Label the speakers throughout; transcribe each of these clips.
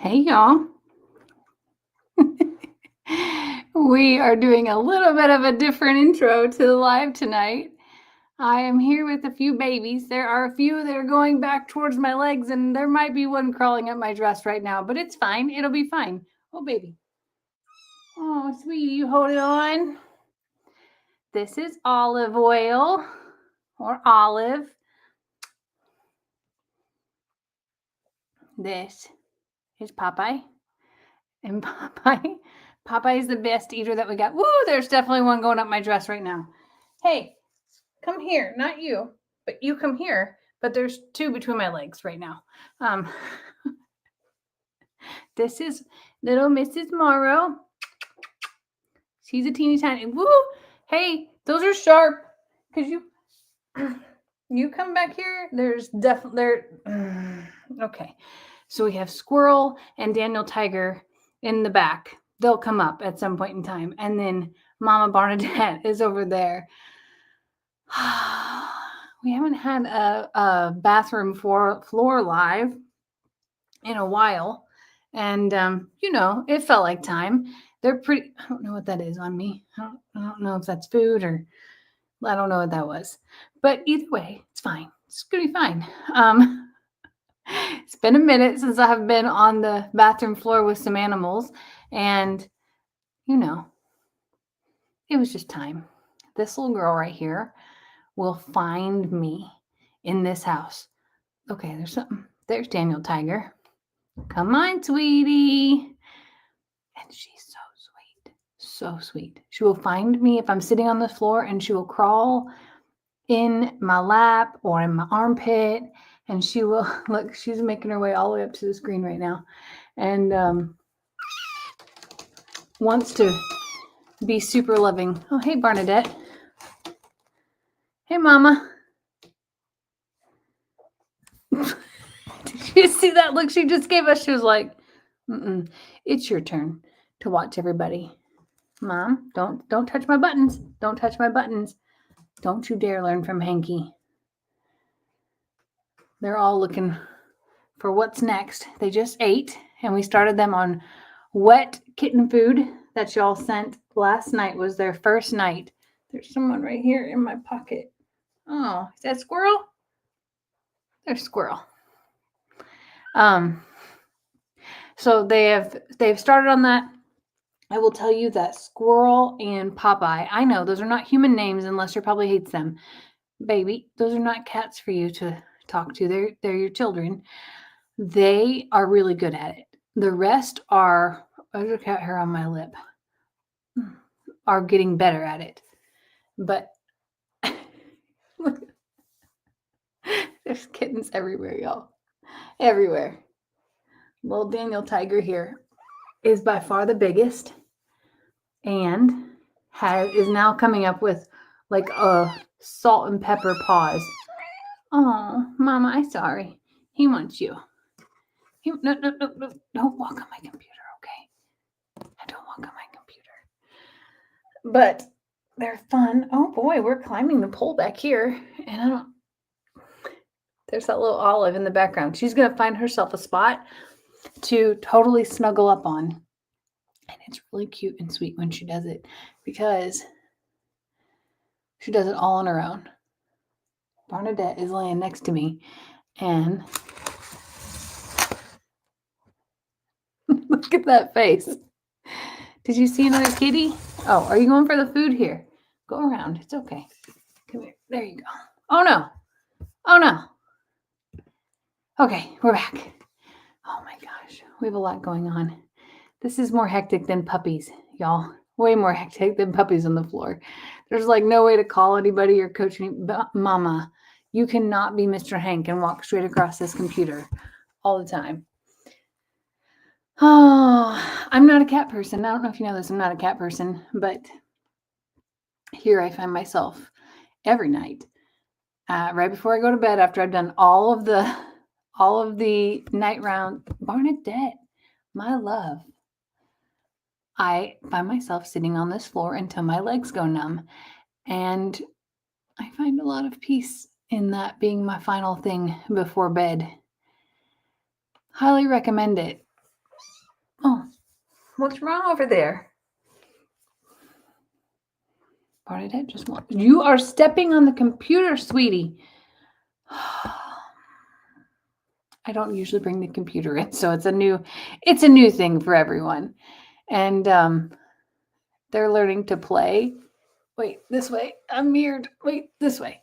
Speaker 1: Hey, y'all. We are doing a little bit of a different intro to the live tonight. I am here with a few babies. There are a few that are going back towards my legs, and there might be one crawling up my dress right now, but it's fine. It'll be fine. Oh, baby. Oh, sweetie, you hold it on. This is olive oil or olive. This is Popeye. And Popeye is the best eater that we got. Woo, there's definitely one going up my dress right now. Hey, come here. Not you, but you come here. But there's two between my legs right now. This is little Mrs. Morrow. She's a teeny tiny. Woo! Hey, those are sharp. Cause you come back here. There's definitely okay. So we have Squirrel and Daniel Tiger in the back. They'll come up at some point in time, and then Mama Barnadette is over there. We haven't had a bathroom floor live in a while, and it felt like time. They're pretty. I don't know what that is on me. I don't know if that's food or I don't know what that was, but either way, it's fine. It's gonna be fine. It's been a minute since I have been on the bathroom floor with some animals, and it was just time. This little girl right here will find me in this house. Okay, there's something. There's Daniel Tiger. Come on, sweetie. And she's so sweet. So sweet. She will find me if I'm sitting on the floor, and she will crawl in my lap or in my armpit, and she will look. She's making her way all the way up to the screen right now, and wants to be super loving. Oh, hey, Barnadette. Hey, Mama. Did you see that look she just gave us? She was like, it's your turn to watch everybody. Mom, don't touch my buttons. Don't touch my buttons. Don't you dare learn from Hanky. They're all looking for what's next. They just ate, and we started them on wet kitten food that y'all sent last night. Was their first night. There's someone right here in my pocket. Oh, is that Squirrel? There's Squirrel. So they've started on that. I will tell you that Squirrel and Popeye, I know those are not human names unless your puppy hates them. Baby, those are not cats for you to talk to. They're your children. They are really good at it. The rest are, there's a cat hair on my lip, are getting better at it. But there's kittens everywhere, y'all. Everywhere. Little Daniel Tiger here is by far the biggest, and is now coming up with like a salt and pepper paws. Oh, Mama, I'm sorry. He wants you. No. Don't walk on my computer, okay? I don't walk on my computer. But they're fun. Oh boy, we're climbing the pole back here, and there's that little Olive in the background. She's gonna find herself a spot to totally snuggle up on. And it's really cute and sweet when she does it, because she does it all on her own. Barnadette is laying next to me, and look at that face. Did you see another kitty? Oh, are you going for the food here? Go around. It's okay. Come here. There you go. Oh, no. Oh, no. Okay, we're back. Oh, my gosh. We have a lot going on. This is more hectic than puppies, y'all. Way more hectic than puppies on the floor. There's like no way to call anybody or coach anybody. Mama, you cannot be Mr. Hank and walk straight across this computer all the time. Oh, I'm not a cat person. I don't know if you know this. I'm not a cat person, but here I find myself every night, right before I go to bed, after I've done all of the night round. Barnadette, my love. I find myself sitting on this floor until my legs go numb, and I find a lot of peace in that being my final thing before bed. Highly recommend it. What's wrong over there? Bernadette just wants. You are stepping on the computer, sweetie. I don't usually bring the computer in, so it's a new thing for everyone. And they're learning to play. Wait, this way. I'm mirrored. Wait, this way.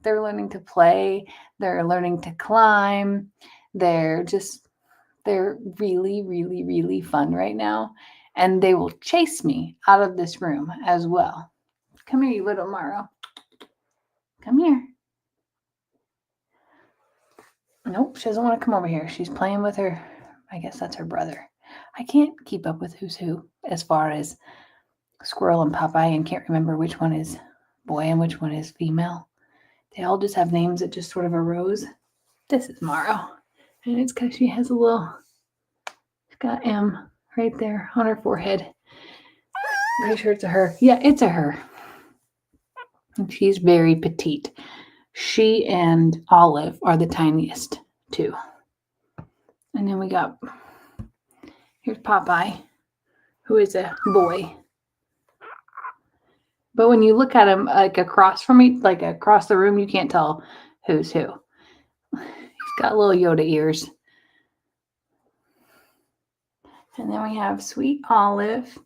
Speaker 1: They're learning to play. They're learning to climb. They're really, really, really fun right now. And they will chase me out of this room as well. Come here, you little Maro. Come here. Nope, she doesn't want to come over here. She's playing with her. I guess that's her brother. I can't keep up with who's who as far as Squirrel and Popeye, and can't remember which one is boy and which one is female. They all just have names that just sort of arose. This is Maro, and it's because she has she's got M right there on her forehead. Pretty sure it's a her. Yeah, it's a her. And she's very petite. She and Olive are the tiniest, too. And then we got, here's Popeye, who is a boy. But when you look at him like across from me, like across the room, you can't tell who's who. He's got little Yoda ears. And then we have sweet Olive.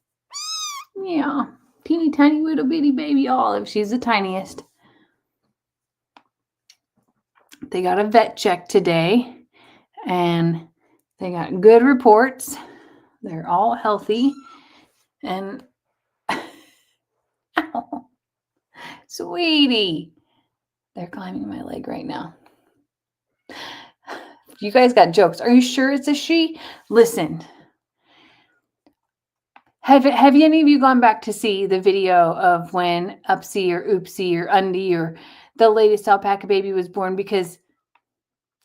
Speaker 1: Yeah, teeny tiny little bitty baby Olive. She's the tiniest. They got a vet check today, and they got good reports. They're all healthy. And ow, sweetie, they're climbing my leg right now. You guys got jokes. Are you sure it's a she? Listen. Have any of you gone back to see the video of when Upsy or Oopsie or Undie or the latest alpaca baby was born? Because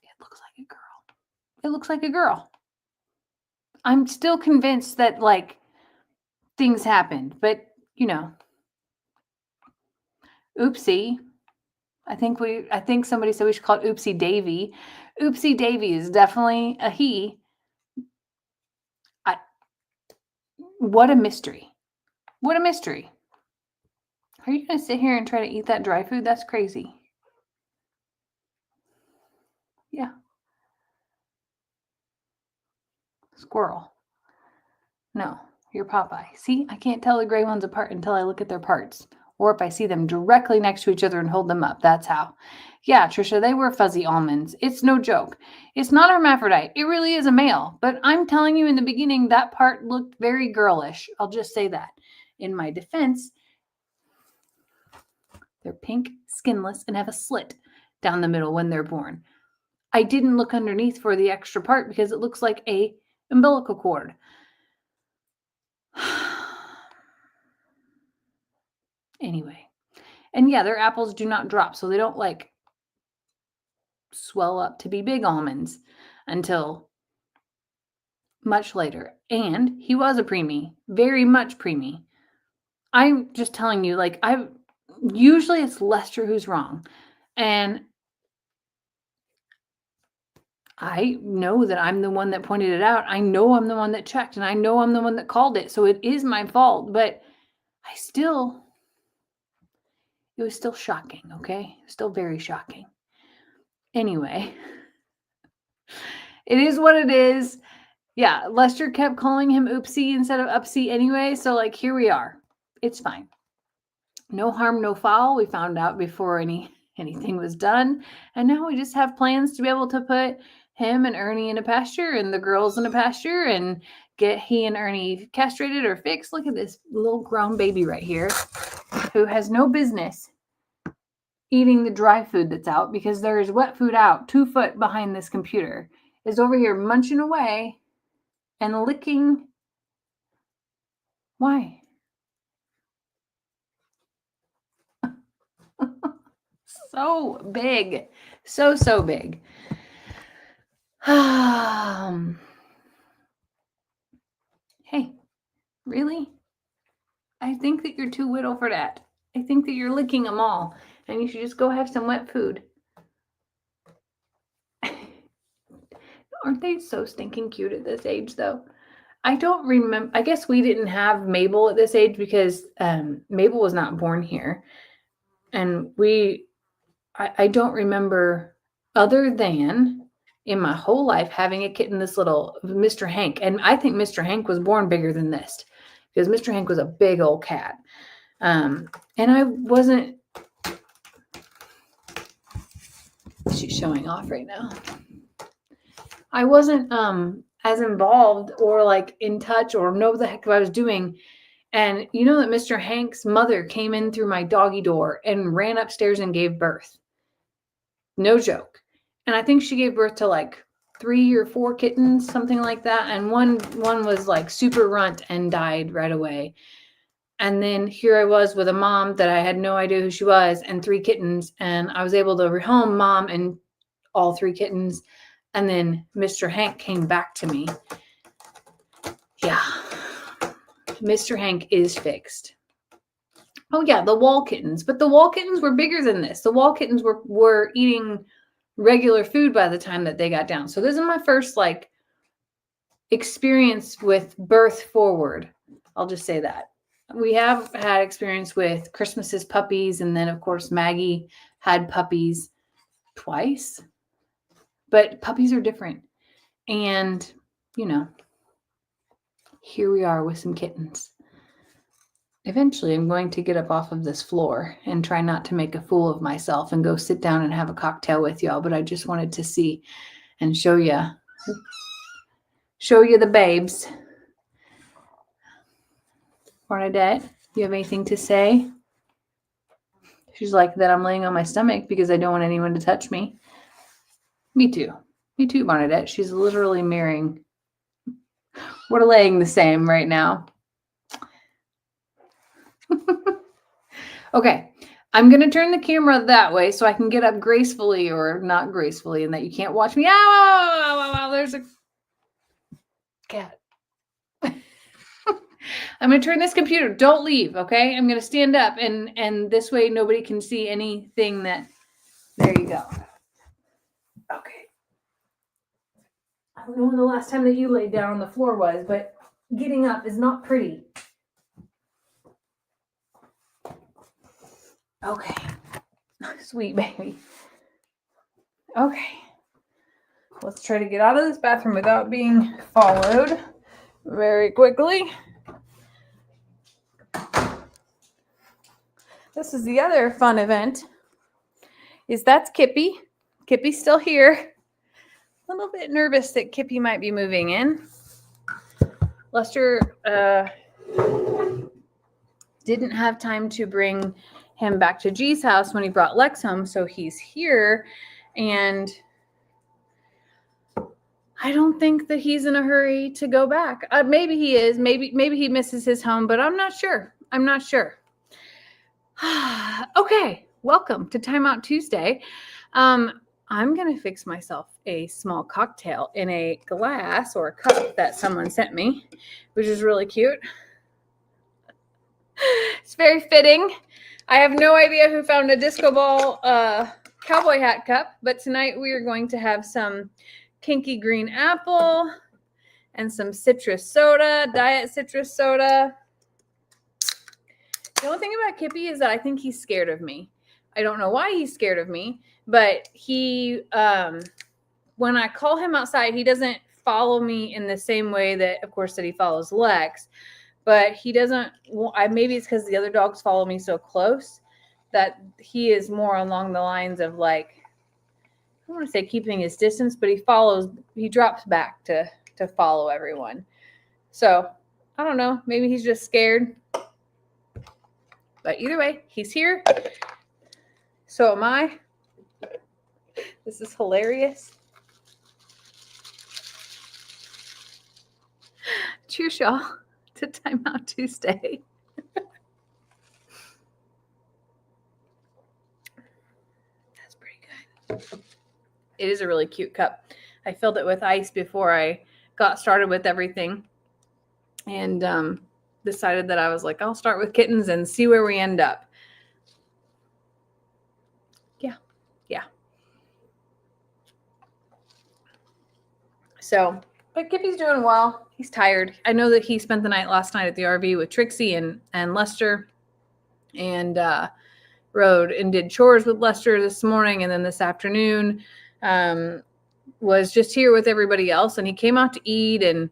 Speaker 1: it looks like a girl. It looks like a girl. I'm still convinced that like things happened, but you know, Oopsie. I think somebody said we should call it Oopsie Davy. Oopsie Davy is definitely a he. What a mystery. What a mystery. Are you going to sit here and try to eat that dry food? That's crazy. Yeah. Squirrel. No, you're Popeye. See, I can't tell the gray ones apart until I look at their parts. Or if I see them directly next to each other and hold them up. That's how. Yeah, Trisha, they were fuzzy almonds. It's no joke. It's not a hermaphrodite. It really is a male. But I'm telling you in the beginning, that part looked very girlish. I'll just say that. In my defense, they're pink, skinless, and have a slit down the middle when they're born. I didn't look underneath for the extra part because it looks like a umbilical cord. Anyway. And yeah, their apples do not drop, so they don't like swell up to be big almonds until much later. And he was a preemie, very much preemie. I'm just telling you, like, usually it's Lester who's wrong. And I know that I'm the one that pointed it out. I know I'm the one that checked, and I know I'm the one that called it. So it is my fault, but it was still shocking, okay? Still very shocking. Anyway, it is what it is. Yeah, Lester kept calling him Oopsie instead of Upsie anyway, so like here we are. It's fine. No harm, no foul. We found out before anything was done, and now we just have plans to be able to put him and Ernie in a pasture and the girls in a pasture and get he and Ernie castrated or fixed. Look at this little grown baby right here who has no business eating the dry food that's out because there is wet food out 2 foot behind this computer, is over here munching away and licking. Why? So big. So big. Hey, really? I think that you're too little for that. I think that you're licking them all, and you should just go have some wet food. Aren't they so stinking cute at this age, though? I don't remember. I guess we didn't have Mabel at this age because Mabel was not born here. And I don't remember, other than in my whole life, having a kitten, this little Mr. Hank. And I think Mr. Hank was born bigger than this because Mr. Hank was a big old cat. And I wasn't, she's showing off right now. I wasn't as involved or like in touch or know the heck what I was doing. And you know that Mr. Hank's mother came in through my doggy door and ran upstairs and gave birth. No joke. And I think she gave birth to like 3 or 4 kittens, something like that. And one was like super runt and died right away. And then here I was with a mom that I had no idea who she was and 3 kittens. And I was able to rehome mom and all 3 kittens. And then Mr. Hank came back to me. Yeah. Mr. Hank is fixed. Oh yeah, the wall kittens. But the wall kittens were bigger than this. The wall kittens were eating regular food by the time that they got down. So this is my first like experience with birth forward. I'll just say that. We have had experience with Christmas's puppies, and then of course Maggie had puppies twice. But puppies are different. And, you know, here we are with some kittens. Eventually, I'm going to get up off of this floor and try not to make a fool of myself and go sit down and have a cocktail with y'all. But I just wanted to see and show you the babes. Bernadette, you have anything to say? She's like, that I'm laying on my stomach because I don't want anyone to touch me. Me too. Me too, Bernadette. She's literally mirroring. We're laying the same right now. Okay, I'm going to turn the camera that way so I can get up gracefully or not gracefully and that you can't watch me. Ow, there's a cat. I'm going to turn this computer. Don't leave, okay? I'm going to stand up and this way nobody can see anything that... There you go. Okay. I don't know when the last time that you laid down on the floor was, but getting up is not pretty. Okay. Sweet baby. Okay. Let's try to get out of this bathroom without being followed very quickly. This is the other fun event. That's Kippy. Kippy's still here. A little bit nervous that Kippy might be moving in. Lester didn't have time to bring him back to G's house when he brought Lex home, so he's here, and I don't think that he's in a hurry to go back. Maybe he is. Maybe he misses his home, but I'm not sure. Okay, welcome to Timeout Tuesday. I'm going to fix myself a small cocktail in a glass or a cup that someone sent me, which is really cute. It's very fitting. I have no idea who found a disco ball cowboy hat cup, but tonight we are going to have some kinky green apple and some citrus soda, diet citrus soda. The only thing about Kippy is that I think he's scared of me. I don't know why he's scared of me, but he, when I call him outside, he doesn't follow me in the same way that, of course, that he follows Lex. But he doesn't, maybe it's because the other dogs follow me so close that he is more along the lines of like, I don't want to say keeping his distance, but he drops back to follow everyone. So I don't know, maybe he's just scared. But either way, he's here. So am I. This is hilarious. Cheers, y'all, to Timeout Tuesday. That's pretty good. It is a really cute cup. I filled it with ice before I got started with everything. And decided that I was like, I'll start with kittens and see where we end up. Yeah. So But Kippy's doing well. He's tired. I know that he spent the night last night at the RV with Trixie and Lester, and rode and did chores with Lester this morning, and then this afternoon was just here with everybody else. And he came out to eat and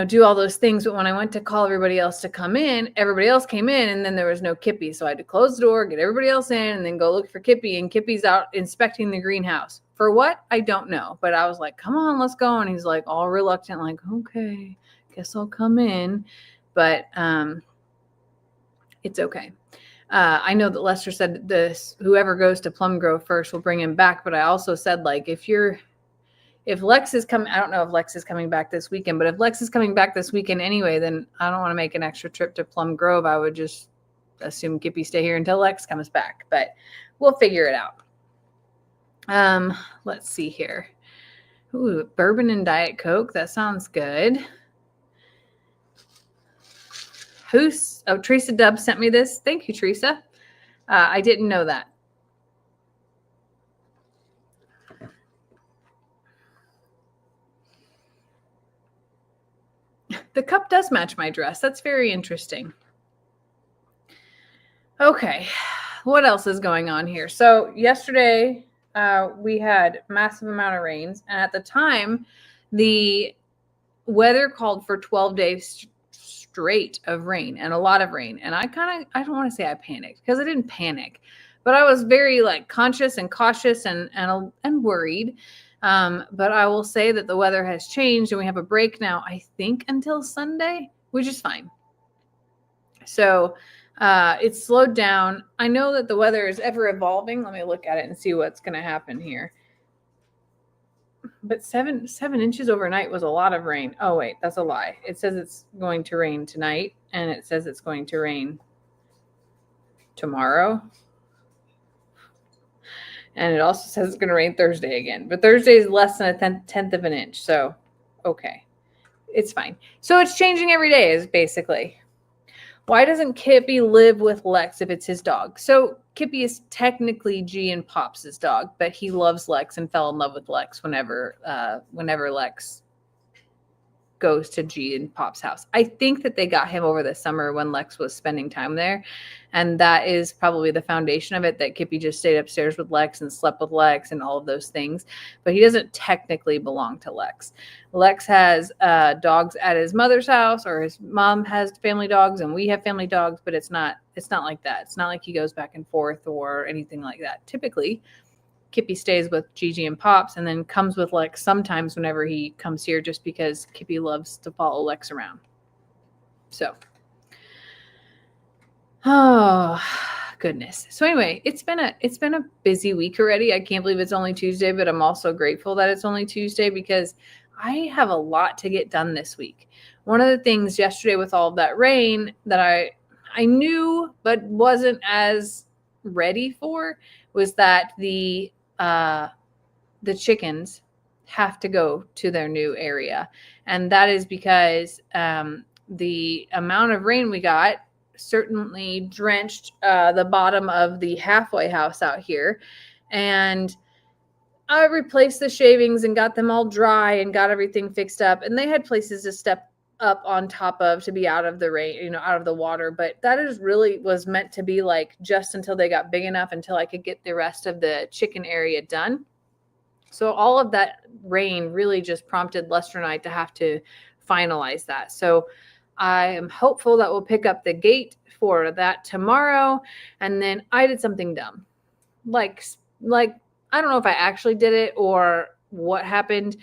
Speaker 1: do all those things. But when I went to call everybody else to come in, everybody else came in, and then there was no Kippy. So I had to close the door, get everybody else in, and then go look for Kippy. And Kippy's out inspecting the greenhouse. For what? I don't know. But I was like, come on, let's go. And he's like all reluctant, like, okay, guess I'll come in. But it's okay. I know that Lester said this, whoever goes to Plum Grove first will bring him back. But I also said, like, if Lex is coming, I don't know if Lex is coming back this weekend, but if Lex is coming back this weekend anyway, then I don't want to make an extra trip to Plum Grove. I would just assume Kippy stay here until Lex comes back, but we'll figure it out. Let's see here. Ooh, bourbon and Diet Coke. That sounds good. Teresa Dubb sent me this. Thank you, Teresa. I didn't know that. The cup does match my dress. That's very interesting. Okay, what else is going on here? So yesterday we had massive amount of rains, and at the time, the weather called for 12 days straight of rain and a lot of rain. And I don't want to say I panicked, because I didn't panic, but I was very conscious and cautious and worried. But I will say that the weather has changed, and we have a break now, I think until Sunday, which is fine. So it's slowed down. I know that the weather is ever evolving. Let me look at it and see what's going to happen here. But 7 inches overnight was a lot of rain. Oh, wait, that's a lie. It says it's going to rain tonight, and it says it's going to rain tomorrow. And it also says it's going to rain Thursday again. But Thursday is less than a tenth of an inch. So, okay, it's fine. So it's changing every day is basically. Why doesn't Kippy live with Lex if it's his dog? So Kippy is technically G and Pops' dog, but he loves Lex and fell in love with Lex whenever Lex goes to G and Pop's house. I think that they got him over the summer when Lex was spending time there. And that is probably the foundation of it, that Kippy just stayed upstairs with Lex and slept with Lex and all of those things. But he doesn't technically belong to Lex. Lex has dogs at his mother's house, or his mom has family dogs, and we have family dogs, but it's not like that. It's not like he goes back and forth or anything like that. Typically, Kippy stays with Gigi and Pops and then comes with Lex sometimes whenever he comes here, just because Kippy loves to follow Lex around. So, oh goodness. So anyway, it's been a busy week already. I can't believe it's only Tuesday, but I'm also grateful that it's only Tuesday, because I have a lot to get done this week. One of the things yesterday with all of that rain that I knew but wasn't as ready for was that the chickens have to go to their new area. And that is because the amount of rain we got certainly drenched the bottom of the halfway house out here. And I replaced the shavings and got them all dry and got everything fixed up. And they had places to step up on top of to be out of the rain, out of the water. But that was meant to be just until they got big enough, until I could get the rest of the chicken area done. So all of that rain really just prompted Lester and I to have to finalize that. So I am hopeful that we'll pick up the gate for that tomorrow. And then I did something dumb. I don't know if I actually did it or what happened,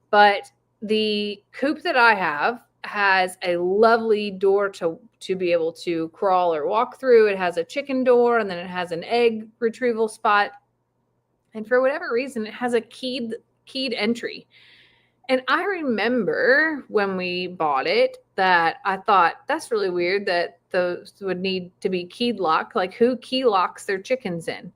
Speaker 1: but the coop that I have has a lovely door to be able to crawl or walk through. It has a chicken door, and then it has an egg retrieval spot. And for whatever reason, it has a keyed entry. And I remember when we bought it that I thought, that's really weird that those would need to be keyed locked. Like, who key locks their chickens in?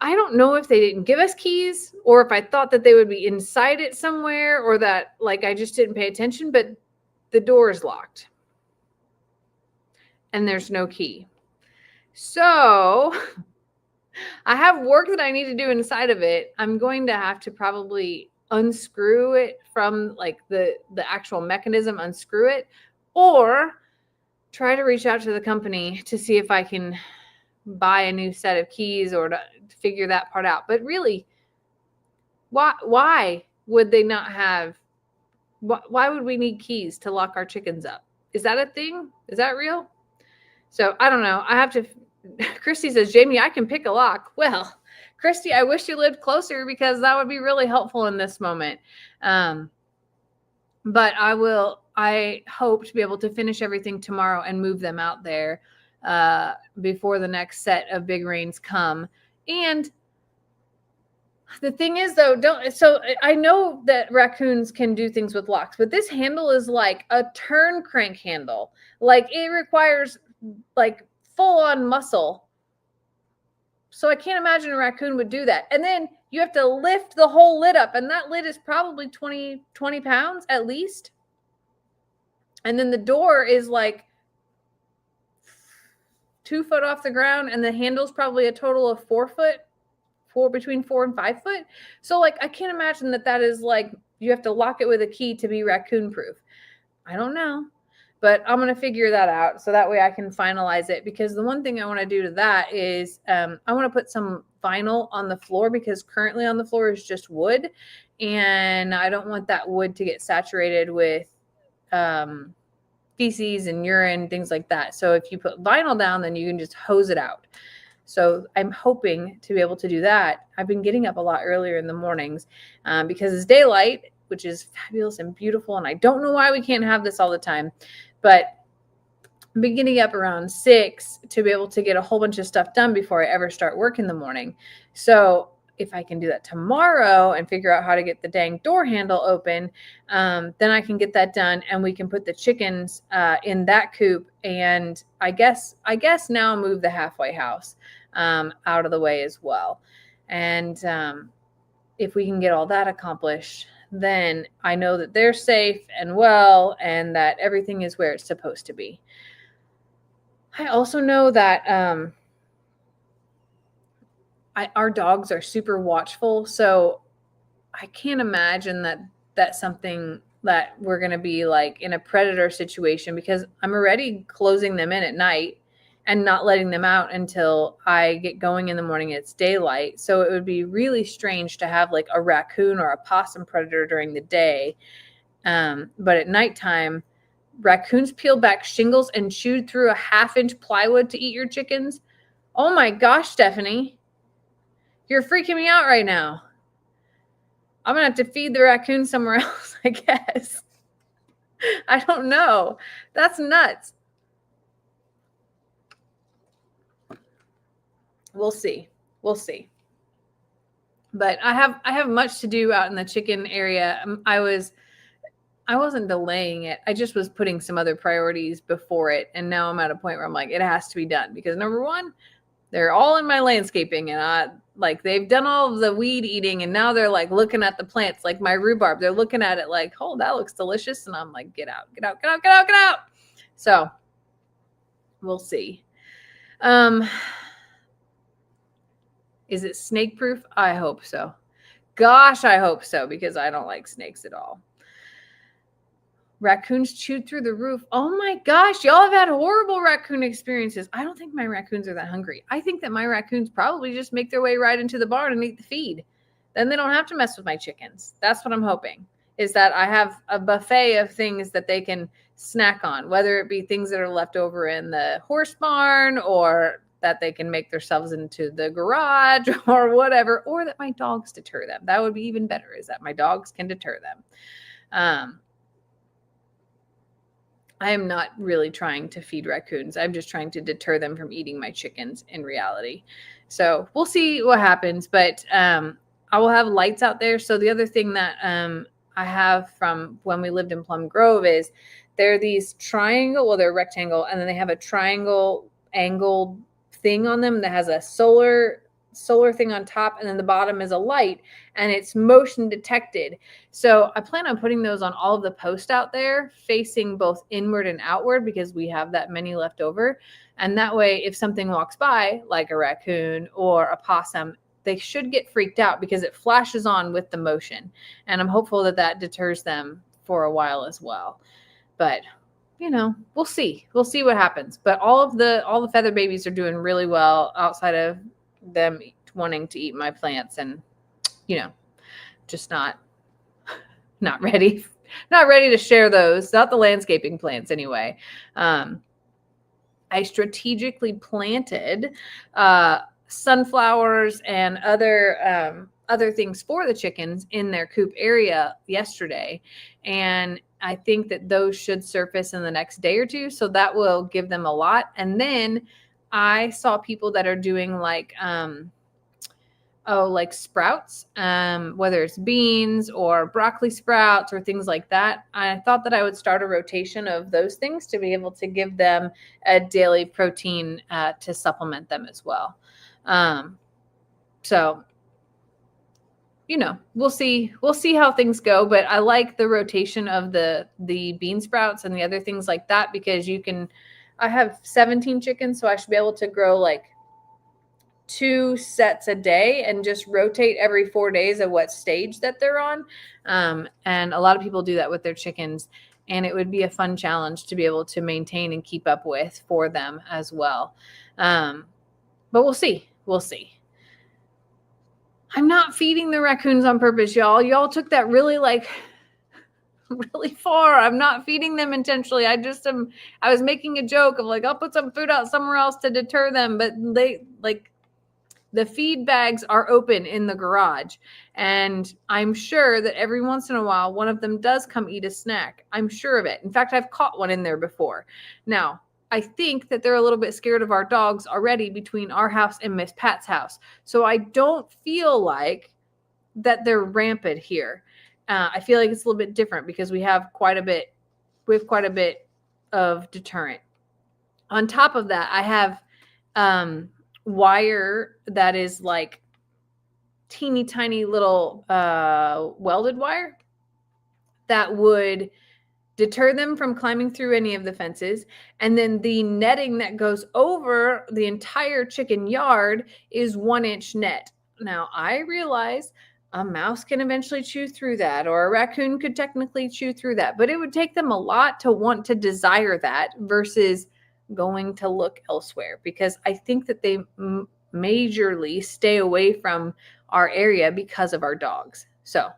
Speaker 1: I don't know if they didn't give us keys, or if I thought that they would be inside it somewhere, or that I just didn't pay attention, but the door is locked and there's no key. So I have work that I need to do inside of it. I'm going to have to probably unscrew it from like the actual mechanism, unscrew it, or try to reach out to the company to see if I can buy a new set of keys or to figure that part out. But really, why would they not have, why would we need keys to lock our chickens up? Is that a thing? Is that real? So I don't know. I have to, Christy says, Jamie, I can pick a lock. Well, Christy, I wish you lived closer because that would be really helpful in this moment. But I hope to be able to finish everything tomorrow and move them out there before the next set of big rains come. And the thing is, though, so I know that raccoons can do things with locks, but this handle is like a turn crank handle. Like it requires like full on muscle. So I can't imagine a raccoon would do that. And then you have to lift the whole lid up, and that lid is probably 20 pounds at least. And then the door is like 2 foot off the ground, and the handle's probably a total of 4 foot, between 4 and 5 foot. So like, I can't imagine that is like, you have to lock it with a key to be raccoon proof. I don't know, but I'm going to figure that out so that way I can finalize it, because the one thing I want to do to that is I want to put some vinyl on the floor, because currently on the floor is just wood, and I don't want that wood to get saturated with feces and urine, things like that. So if you put vinyl down, then you can just hose it out. So I'm hoping to be able to do that. I've been getting up a lot earlier in the mornings because it's daylight, which is fabulous and beautiful. And I don't know why we can't have this all the time, but I've been getting up around 6 to be able to get a whole bunch of stuff done before I ever start work in the morning. So if I can do that tomorrow and figure out how to get the dang door handle open, then I can get that done, and we can put the chickens in that coop. And I guess now move the halfway house out of the way as well. And if we can get all that accomplished, then I know that they're safe and well, and that everything is where it's supposed to be. I also know that our dogs are super watchful, so I can't imagine that that's something that we're going to be like in a predator situation, because I'm already closing them in at night and not letting them out until I get going in the morning. It's daylight. So it would be really strange to have like a raccoon or a possum predator during the day. But at nighttime, raccoons peeled back shingles and chewed through a 1/2-inch plywood to eat your chickens. Oh my gosh, Stephanie. You're freaking me out right now. I'm going to have to feed the raccoon somewhere else, I guess. I don't know. That's nuts. We'll see. But I have much to do out in the chicken area. I wasn't delaying it. I just was putting some other priorities before it. And now I'm at a point where I'm like, it has to be done, because number one, they're all in my landscaping, and they've done all of the weed eating, and now they're like looking at the plants, like my rhubarb. They're looking at it like, oh, that looks delicious. And I'm like, get out. So we'll see. Is it snake proof? I hope so. Gosh, I hope so, because I don't like snakes at all. Raccoons chewed through the roof. Oh my gosh, y'all have had horrible raccoon experiences. I don't think my raccoons are that hungry. I think that my raccoons probably just make their way right into the barn and eat the feed. Then they don't have to mess with my chickens. That's what I'm hoping, is that I have a buffet of things that they can snack on, whether it be things that are left over in the horse barn, or that they can make themselves into the garage or whatever, or that my dogs deter them. That would be even better, is that my dogs can deter them. I am not really trying to feed raccoons. I'm just trying to deter them from eating my chickens in reality. So we'll see what happens, but I will have lights out there. So the other thing that I have from when we lived in Plum Grove is they're these they're rectangle, and then they have a triangle angled thing on them that has a solar thing on top, and then the bottom is a light, and it's motion detected. So I plan on putting those on all of the posts out there, facing both inward and outward, because we have that many left over. And that way, if something walks by, like a raccoon or a possum, they should get freaked out because it flashes on with the motion. And I'm hopeful that that deters them for a while as well. But we'll see. We'll see what happens. But all the feather babies are doing really well outside of them wanting to eat my plants and, just not ready. Not ready to share those. Not the landscaping plants anyway. I strategically planted sunflowers and other things for the chickens in their coop area yesterday. And I think that those should surface in the next day or two. So that will give them a lot. And then I saw people that are doing like sprouts, whether it's beans or broccoli sprouts or things like that. I thought that I would start a rotation of those things to be able to give them a daily protein to supplement them as well. So, we'll see how things go, but I like the rotation of the bean sprouts and the other things like that, because I have 17 chickens, so I should be able to grow like 2 sets a day and just rotate every 4 days at what stage that they're on. And a lot of people do that with their chickens, and it would be a fun challenge to be able to maintain and keep up with for them as well. But we'll see. I'm not feeding the raccoons on purpose, y'all. Y'all took that really really far. I'm not feeding them intentionally. I was making a joke of like, I'll put some food out somewhere else to deter them, but the feed bags are open in the garage, and I'm sure that every once in a while, one of them does come eat a snack. I'm sure of it. In fact, I've caught one in there before. Now, I think that they're a little bit scared of our dogs already between our house and Miss Pat's house. So I don't feel like that they're rampant here. I feel like it's a little bit different because we have quite a bit of deterrent. On top of that, I have wire that is like teeny tiny little welded wire that would deter them from climbing through any of the fences. And then the netting that goes over the entire chicken yard is 1-inch net. Now, I realize a mouse can eventually chew through that, or a raccoon could technically chew through that, but it would take them a lot to want to desire that versus going to look elsewhere, because I think that they majorly stay away from our area because of our dogs. So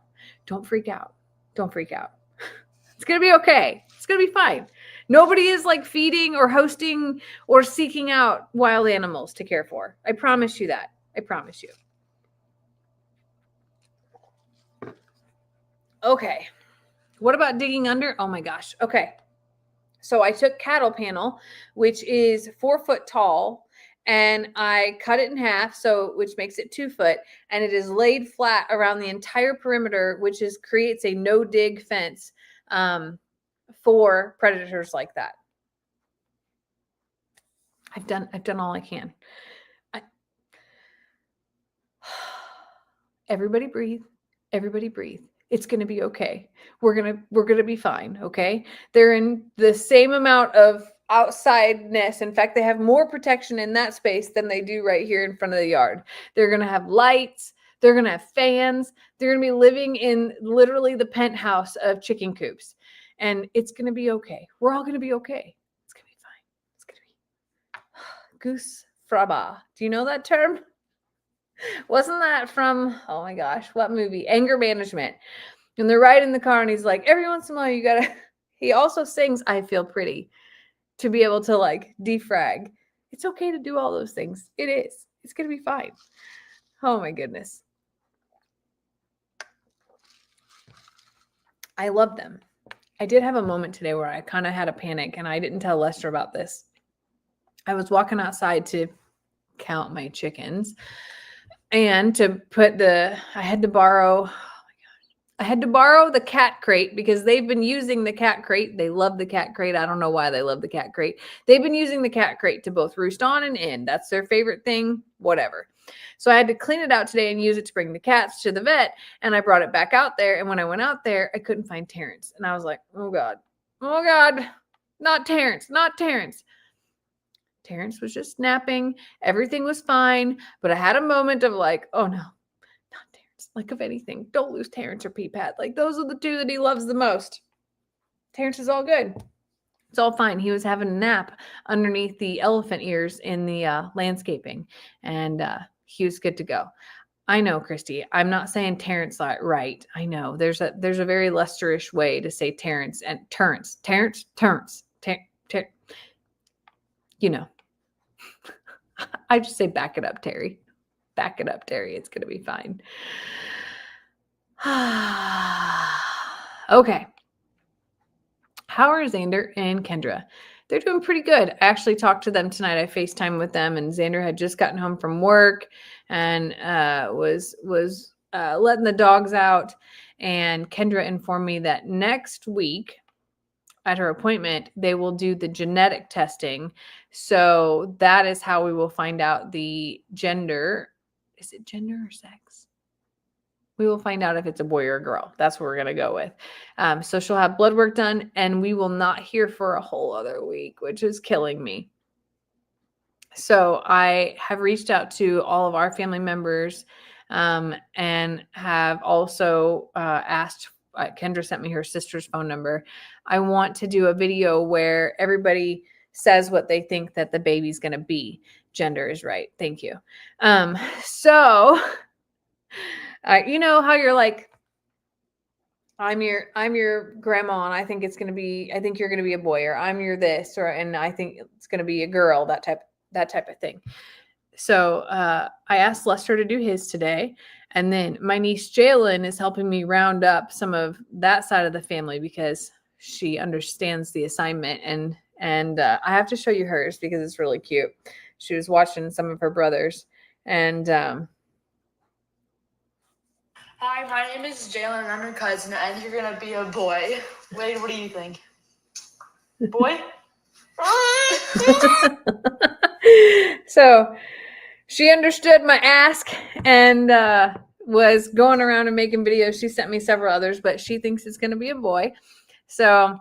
Speaker 1: don't freak out. It's going to be okay. It's going to be fine. Nobody is like feeding or hosting or seeking out wild animals to care for. I promise you that. I promise you. Okay. What about digging under? Oh my gosh. Okay. So I took cattle panel, which is 4 foot tall, and I cut it in half, which makes it 2 foot, and it is laid flat around the entire perimeter, which creates a no dig fence for predators like that. I've done all I can. Everybody breathe. It's going to be okay. We're going to be fine. Okay. They're in the same amount of outsideness. In fact, they have more protection in that space than they do right here in front of the yard. They're going to have lights. They're going to have fans. They're going to be living in literally the penthouse of chicken coops, and it's going to be okay. We're all going to be okay. It's going to be fine. It's going to be goose fraba. Do you know that term? Wasn't that from, oh my gosh, what movie? Anger Management. And they're riding in the car, and he's like, every once in a while, you gotta, he also sings I Feel Pretty to be able to like defrag. It's okay to do all those things. It is. It's going to be fine. Oh my goodness. I love them. I did have a moment today where I kind of had a panic, and I didn't tell Lester about this. I was walking outside to count my chickens, and I had to borrow the cat crate because they've been using the cat crate. They love the cat crate. I don't know why they love the cat crate. They've been using the cat crate to both roost on and in. That's their favorite thing, whatever. So I had to clean it out today and use it to bring the cats to the vet. And I brought it back out there. And when I went out there, I couldn't find Terrence. And I was like, oh God, not Terrence.
Speaker 2: Terrence was just napping. Everything was fine. But I had a moment of like, oh no, not Terrence. Like, if anything, don't lose Terrence or Peapat. Like, those are the two that he loves the most. Terrence is all good. It's all fine. He was having a nap underneath the elephant ears in the landscaping, and he was good to go. I know, Christy. I'm not saying Terrence right. I know there's a very Lesterish way to say Terrence and Terrence. You know. I just say back it up, Terry. Back it up, Terry. It's gonna be fine. Okay. How are Xander and Kendra? They're doing pretty good. I actually talked to them tonight. I FaceTime with them, and Xander had just gotten home from work and was letting the dogs out. And Kendra informed me that next week at her appointment, they will do the genetic testing. So that is how we will find out the gender. Is it gender or sex? We will find out if it's a boy or a girl. That's what we're going to go with. So she'll have blood work done, and we will not hear for a whole other week, which is killing me. So I have reached out to all of our family members and have also asked. Kendra sent me her sister's phone number. I want to do a video where everybody says what they think that the baby's going to be. Gender is right. Thank you. So... you know how you're like, I'm your grandma, and I think you're gonna be a boy, or I'm your this, and I think it's gonna be a girl, that type of thing. So I asked Lester to do his today, and then my niece Jalen is helping me round up some of that side of the family because she understands the assignment, and I have to show you hers because it's really cute. She was watching some of her brothers, and
Speaker 3: Hi, my name is Jalen, and I'm your cousin, and you're gonna be a boy. Wade, what do you think? Boy?
Speaker 2: So she understood my ask and was going around and making videos. She sent me several others, but she thinks it's going to be a boy. So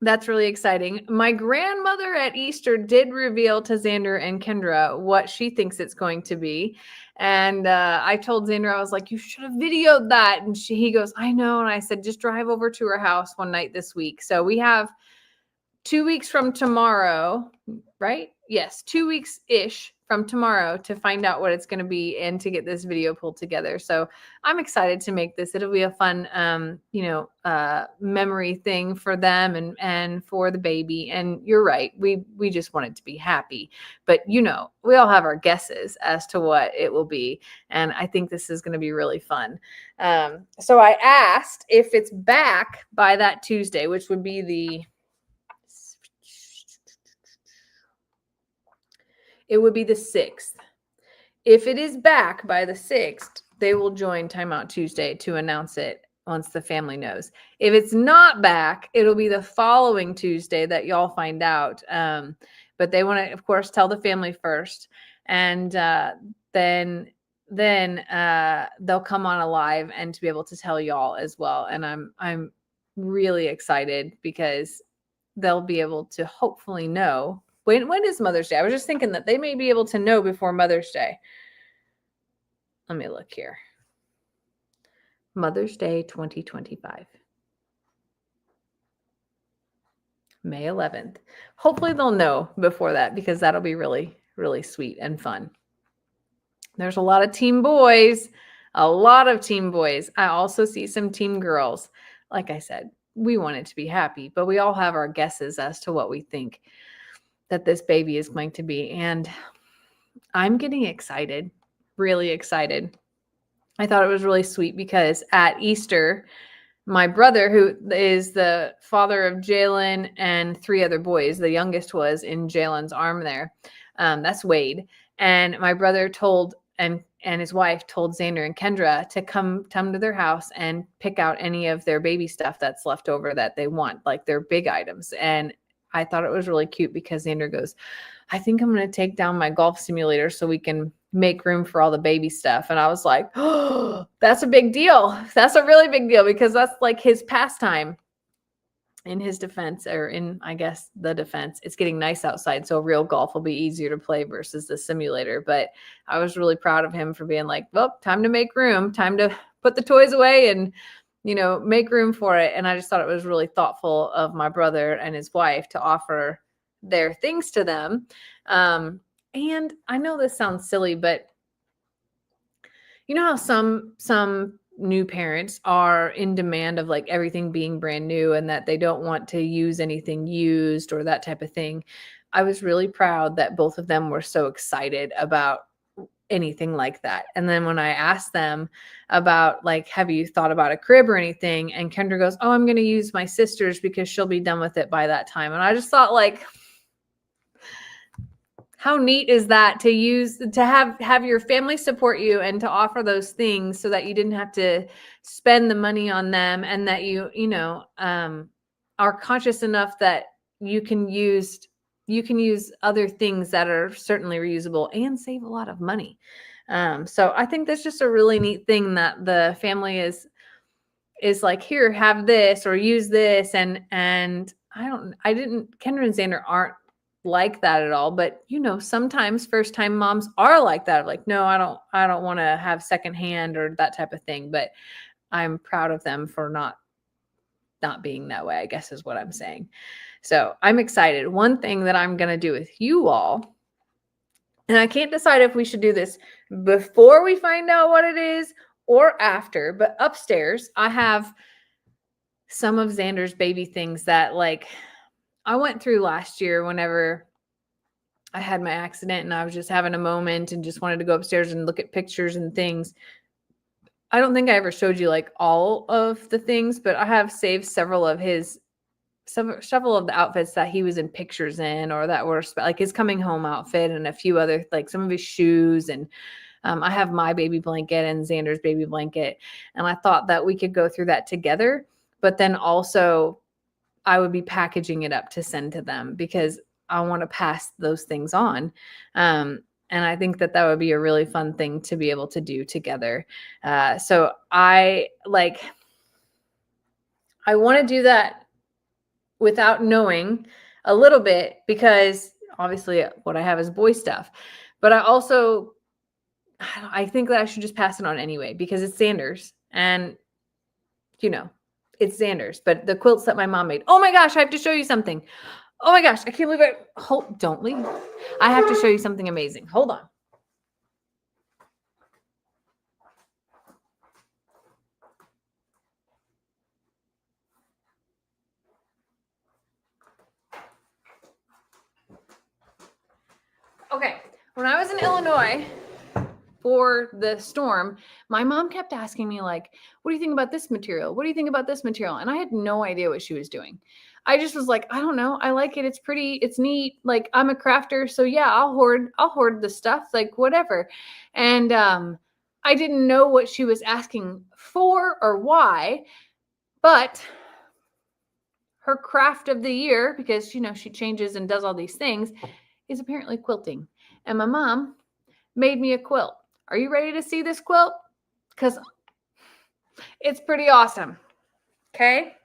Speaker 2: that's really exciting. My grandmother at Easter did reveal to Xander and Kendra what she thinks it's going to be. And I told Xander, I was like, you should have videoed that. And he goes, I know. And I said, just drive over to her house one night this week. So we have 2 weeks from tomorrow, right? Yes, 2 weeks-ish from tomorrow to find out what it's going to be and to get this video pulled together. So I'm excited to make this. It'll be a fun, memory thing for them and for the baby. And you're right. We just want it to be happy. But, we all have our guesses as to what it will be. And I think this is going to be really fun. So I asked if it's back by that Tuesday, which would be the... It would be the 6th. If it is back by the 6th, they will join Timeout Tuesday to announce it once the family knows. If it's not back, it'll be the following Tuesday that y'all find out. But they want to, of course, tell the family first. And then they'll come on alive and to be able to tell y'all as well. And I'm really excited because they'll be able to hopefully know. When is Mother's Day? I was just thinking that they may be able to know before Mother's Day. Let me look here. Mother's Day 2025. May 11th. Hopefully they'll know before that because that'll be really, really sweet and fun. There's a lot of team boys. A lot of team boys. I also see some team girls. Like I said, we want it to be happy, but we all have our guesses as to what we think that this baby is going to be. And I'm getting excited, really excited. I thought it was really sweet because at Easter, my brother, who is the father of Jalen and 3 other boys, the youngest was in Jalen's arm there. That's Wade. And my brother told, and his wife told Xander and Kendra to come to their house and pick out any of their baby stuff that's left over that they want, like their big items. And I thought it was really cute because Xander goes, I think I'm going to take down my golf simulator so we can make room for all the baby stuff. And I was like, oh, that's a big deal. That's a really big deal because that's like his pastime. in his defense, or in, I guess, the defense, it's getting nice outside. So real golf will be easier to play versus the simulator. But I was really proud of him for being like, well, time to make room, time to put the toys away and, make room for it. And I just thought it was really thoughtful of my brother and his wife to offer their things to them. And I know this sounds silly, but you know how some new parents are in demand of like everything being brand new and that they don't want to use anything used or that type of thing. I was really proud that both of them were so excited about anything like that. And then when I asked them about like, have you thought about a crib or anything? And Kendra goes, oh, I'm going to use my sister's because she'll be done with it by that time. And I just thought like, how neat is that to have your family support you and to offer those things so that you didn't have to spend the money on them, and that you are conscious enough that you can use other things that are certainly reusable and save a lot of money. So I think that's just a really neat thing that the family is like, here, have this or use this. And Kendra and Xander aren't like that at all. But, sometimes first time moms are like that. Like, no, I don't want to have secondhand or that type of thing. But I'm proud of them for not being that way, I guess is what I'm saying. So I'm excited. One thing that I'm going to do with you all, and I can't decide if we should do this before we find out what it is or after, but upstairs I have some of Xander's baby things that like I went through last year whenever I had my accident and I was just having a moment and just wanted to go upstairs and look at pictures and things. I don't think I ever showed you like all of the things, but I have saved several of the outfits that he was in pictures in, or that were like his coming home outfit, and a few other, like some of his shoes. And I have my baby blanket and Xander's baby blanket. And I thought that we could go through that together, but then also I would be packaging it up to send to them because I want to pass those things on. And I think that would be a really fun thing to be able to do together. So I want to do that without knowing a little bit, because obviously what I have is boy stuff, but I think that I should just pass it on anyway, because it's Xander's and it's Xander's. But the quilts that my mom made, oh my gosh, I have to show you something. Oh my gosh, I can't believe it. Don't leave. I have to show you something amazing. Hold on. Okay, when I was in Illinois for the storm, my mom kept asking me like, what do you think about this material? What do you think about this material? And I had no idea what she was doing. I just was like, I don't know. I like it. It's pretty. It's neat. Like, I'm a crafter. So yeah, I'll hoard the stuff, like whatever. And I didn't know what she was asking for or why, but her craft of the year, because, she changes and does all these things, is apparently quilting. And my mom made me a quilt. Are you ready to see this quilt? Because it's pretty awesome. Okay.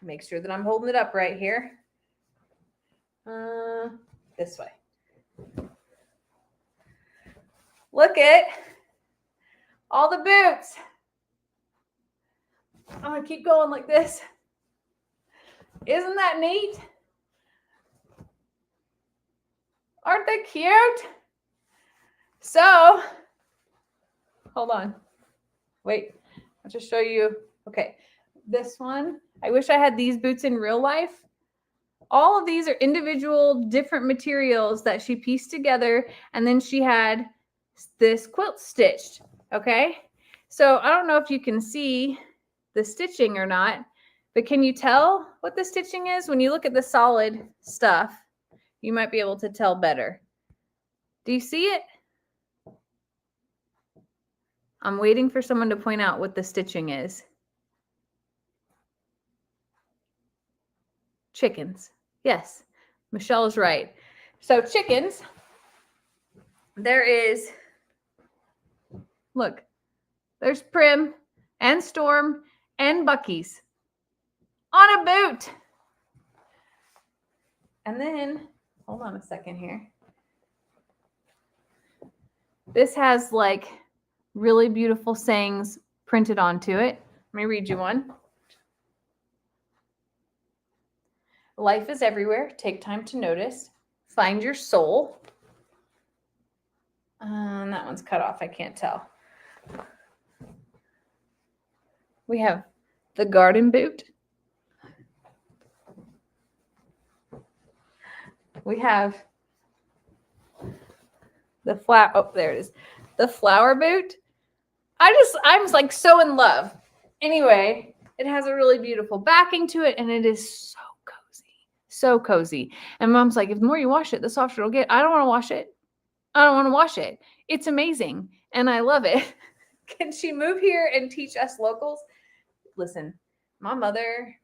Speaker 2: Make sure that I'm holding it up right here. This way. Look at all the boots. I'm going to keep going like this. Isn't that neat? Aren't they cute? So, hold on. Wait, I'll just show you. Okay, this one. I wish I had these boots in real life. All of these are individual different materials that she pieced together, and then she had this quilt stitched. Okay, so I don't know if you can see the stitching or not, but can you tell what the stitching is? When you look at the solid stuff, you might be able to tell better. Do you see it? I'm waiting for someone to point out what the stitching is. Chickens. Yes, Michelle is right. So chickens, there is, look, there's Prim and Storm and Bucky's on a boot. And then, hold on a second here. This has like really beautiful sayings printed onto it. Let me read you one. Life is everywhere. Take time to notice. Find your soul. That one's cut off. I can't tell. We have the garden boot. We have the there it is. The flower boot. I'm like so in love. Anyway, it has a really beautiful backing to it, and it is so cozy. So cozy. And Mom's like, if the more you wash it, the softer it'll get. I don't want to wash it. I don't want to wash it. It's amazing. And I love it. Can she move here and teach us locals? Listen, my mother,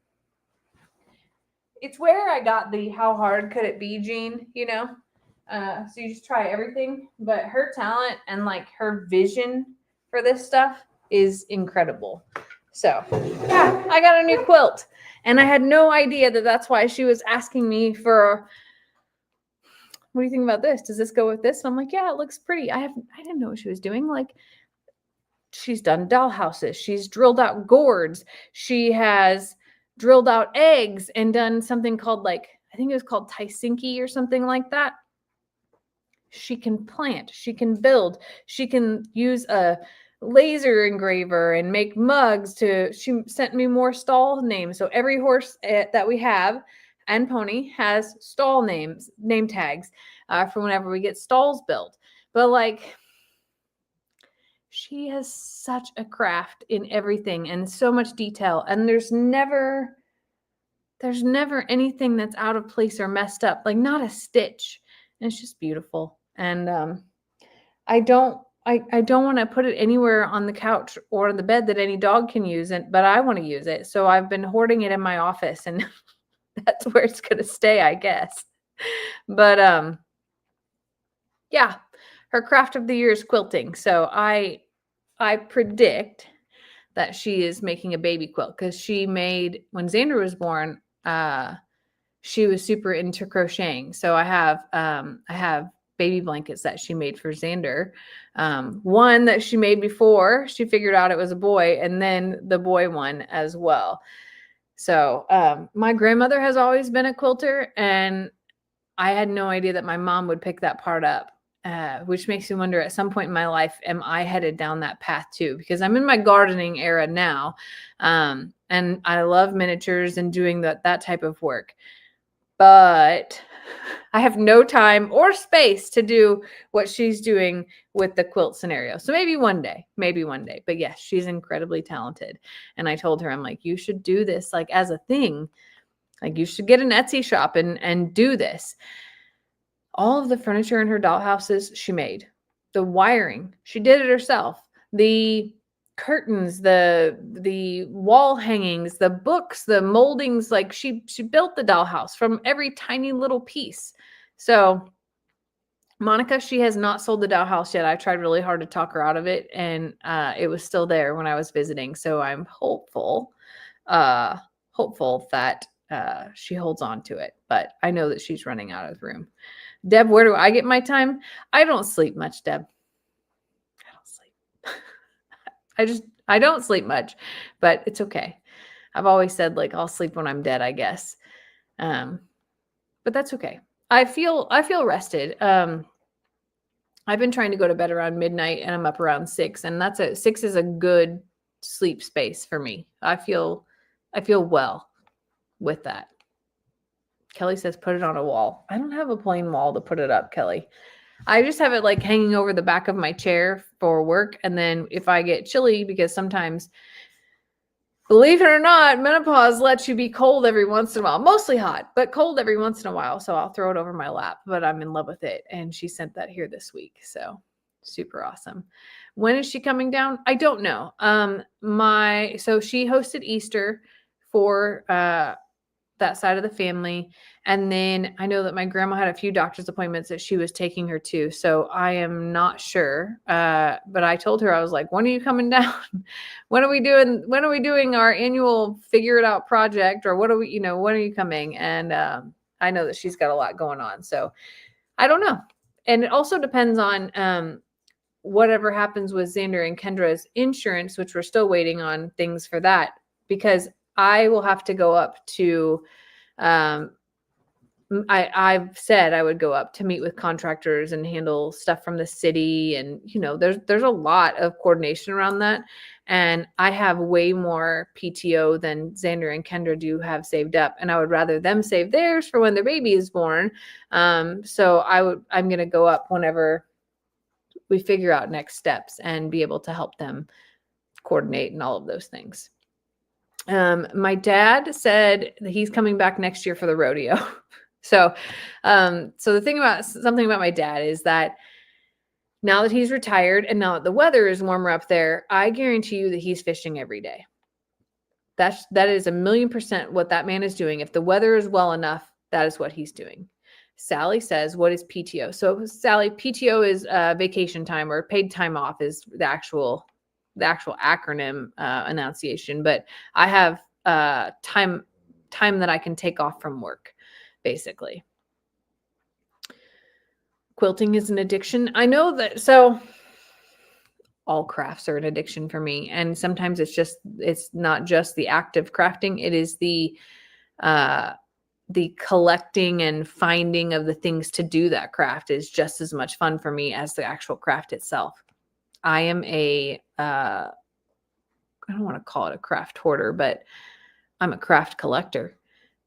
Speaker 2: it's where I got the how hard could it be gene, you know? So you just try everything. But her talent and like her vision for this stuff is incredible. So yeah, I got a new quilt. And I had no idea that that's why she was asking me for, what do you think about this? Does this go with this? And I'm like, yeah, it looks pretty. I didn't know what she was doing. Like, she's done doll houses. She's drilled out gourds. She has drilled out eggs and done something called like, I think it was called Taisinki or something like that. She can plant. She can build. She can use a laser engraver and make mugs she sent me more stall names. So every horse that we have and pony has stall names, name tags for whenever we get stalls built. But like, she has such a craft in everything and so much detail. And there's never anything that's out of place or messed up, like not a stitch. And it's just beautiful. And I don't want to put it anywhere on the couch or on the bed that any dog can use it, but I want to use it. So I've been hoarding it in my office, and that's where it's going to stay, I guess. But yeah, her craft of the year is quilting. So I predict that she is making a baby quilt, because she made, when Xander was born, she was super into crocheting. So I have baby blankets that she made for Xander. One that she made before she figured out it was a boy, and then the boy one as well. So my grandmother has always been a quilter, and I had no idea that my mom would pick that part up, which makes me wonder, at some point in my life, am I headed down that path too? Because I'm in my gardening era now, and I love miniatures and doing that type of work. But I have no time or space to do what she's doing with the quilt scenario. So maybe one day. But yes, she's incredibly talented. And I told her, I'm like, you should do this like as a thing. Like, you should get an Etsy shop and do this. All of the furniture in her dollhouses, she made. The wiring, she did it herself. The curtains, the wall hangings, the books, the moldings, like she built the dollhouse from every tiny little piece. So Monica, she has not sold the dollhouse yet. I tried really hard to talk her out of it, and it was still there when I was visiting. So I'm hopeful that she holds on to it, but I know that she's running out of room. Deb, where do I get my time? I don't sleep much, Deb. I don't sleep. I don't sleep much, but it's okay. I've always said, like, I'll sleep when I'm dead, I guess. But that's okay. I feel rested. I've been trying to go to bed around midnight, and I'm up around 6, and 6 is a good sleep space for me. I feel well with that. Kelly says, put it on a wall. I don't have a plain wall to put it up, Kelly. I just have it like hanging over the back of my chair for work. And then if I get chilly, because sometimes, believe it or not, menopause lets you be cold every once in a while, mostly hot, but cold every once in a while. So I'll throw it over my lap, but I'm in love with it. And she sent that here this week. So super awesome. When is she coming down? I don't know. So she hosted Easter for, that side of the family. And then I know that my grandma had a few doctor's appointments that she was taking her to. So I am not sure. But I told her, I was like, when are you coming down? When are we doing our annual figure it out project? Or what are we, when are you coming? And I know that she's got a lot going on. So I don't know. And it also depends on whatever happens with Xander and Kendra's insurance, which we're still waiting on things for that, because I will have to go up to, I've said I would go up to meet with contractors and handle stuff from the city. And, there's a lot of coordination around that. And I have way more PTO than Xander and Kendra do have saved up. And I would rather them save theirs for when their baby is born. So I'm going to go up whenever we figure out next steps and be able to help them coordinate and all of those things. My dad said that he's coming back next year for the rodeo. So the thing about something about my dad is that now that he's retired and now that the weather is warmer up there, I guarantee you that he's fishing every day. That is 1,000,000% what that man is doing. If the weather is well enough, that is what he's doing. Sally says, what is PTO? So Sally, PTO is vacation time, or paid time off is the actual acronym enunciation. But I have time that I can take off from work, basically. Quilting is an addiction. I know that. So all crafts are an addiction for me. And sometimes it's not just the act of crafting. It is the collecting and finding of the things to do that craft is just as much fun for me as the actual craft itself. I am I don't want to call it a craft hoarder, but I'm a craft collector,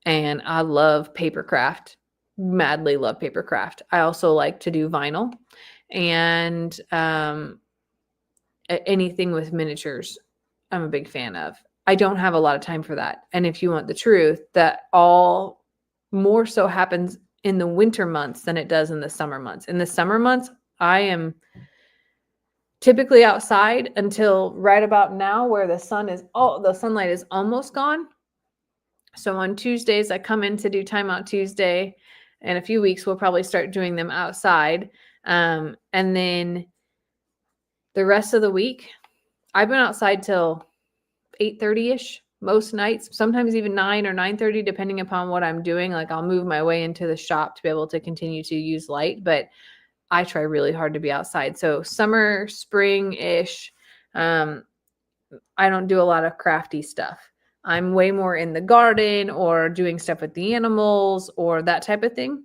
Speaker 2: and I love paper craft, madly love paper craft. I also like to do vinyl and anything with miniatures. I'm a big fan of. I don't have a lot of time for that. And if you want the truth, that all more so happens in the winter months than it does in the summer months. In the summer months, I am typically outside until right about now, where the sunlight is almost gone. So on Tuesdays, I come in to do Timeout Tuesday. In a few weeks, we'll probably start doing them outside. And then the rest of the week, I've been outside till 8:30-ish most nights, sometimes even 9 or 9:30, depending upon what I'm doing. Like I'll move my way into the shop to be able to continue to use light, but I try really hard to be outside. So summer, spring-ish, I don't do a lot of crafty stuff. I'm way more in the garden or doing stuff with the animals or that type of thing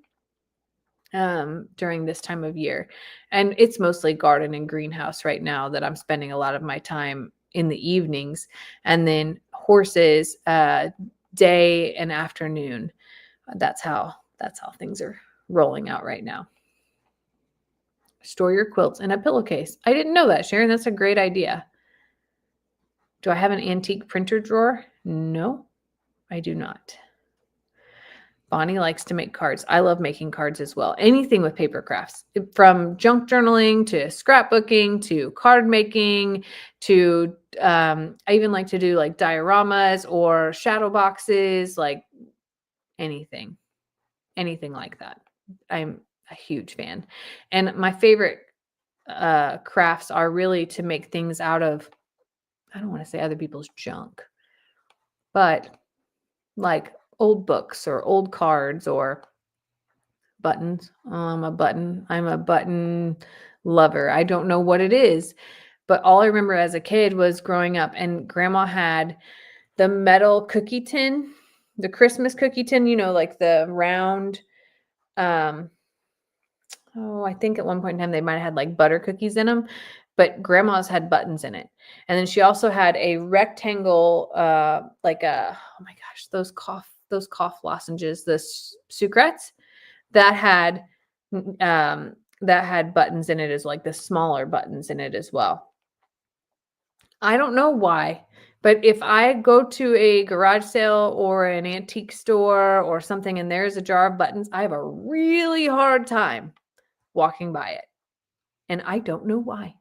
Speaker 2: during this time of year. And it's mostly garden and greenhouse right now that I'm spending a lot of my time in the evenings, and then horses day and afternoon. That's how things are rolling out right now. Store your quilts in a pillowcase. I didn't know that, Sharon. That's a great idea. Do I have an antique printer drawer? No, I do not. Bonnie likes to make cards. I love making cards as well. Anything with paper crafts, from junk journaling to scrapbooking to card making to I even like to do like dioramas or shadow boxes, like anything like that. I'm a huge fan. And my favorite crafts are really to make things out of, I don't want to say other people's junk, but like old books or old cards or buttons. I'm a button lover. I don't know what it is, but all I remember as a kid was growing up, and grandma had the metal cookie tin, the Christmas cookie tin, like the round, I think at one point in time they might have had like butter cookies in them, but grandma's had buttons in it. And then she also had a rectangle, oh my gosh, those cough lozenges, the sucrets that had buttons in it, as like the smaller buttons in it as well. I don't know why, but if I go to a garage sale or an antique store or something and there's a jar of buttons, I have a really hard time walking by it. And I don't know why.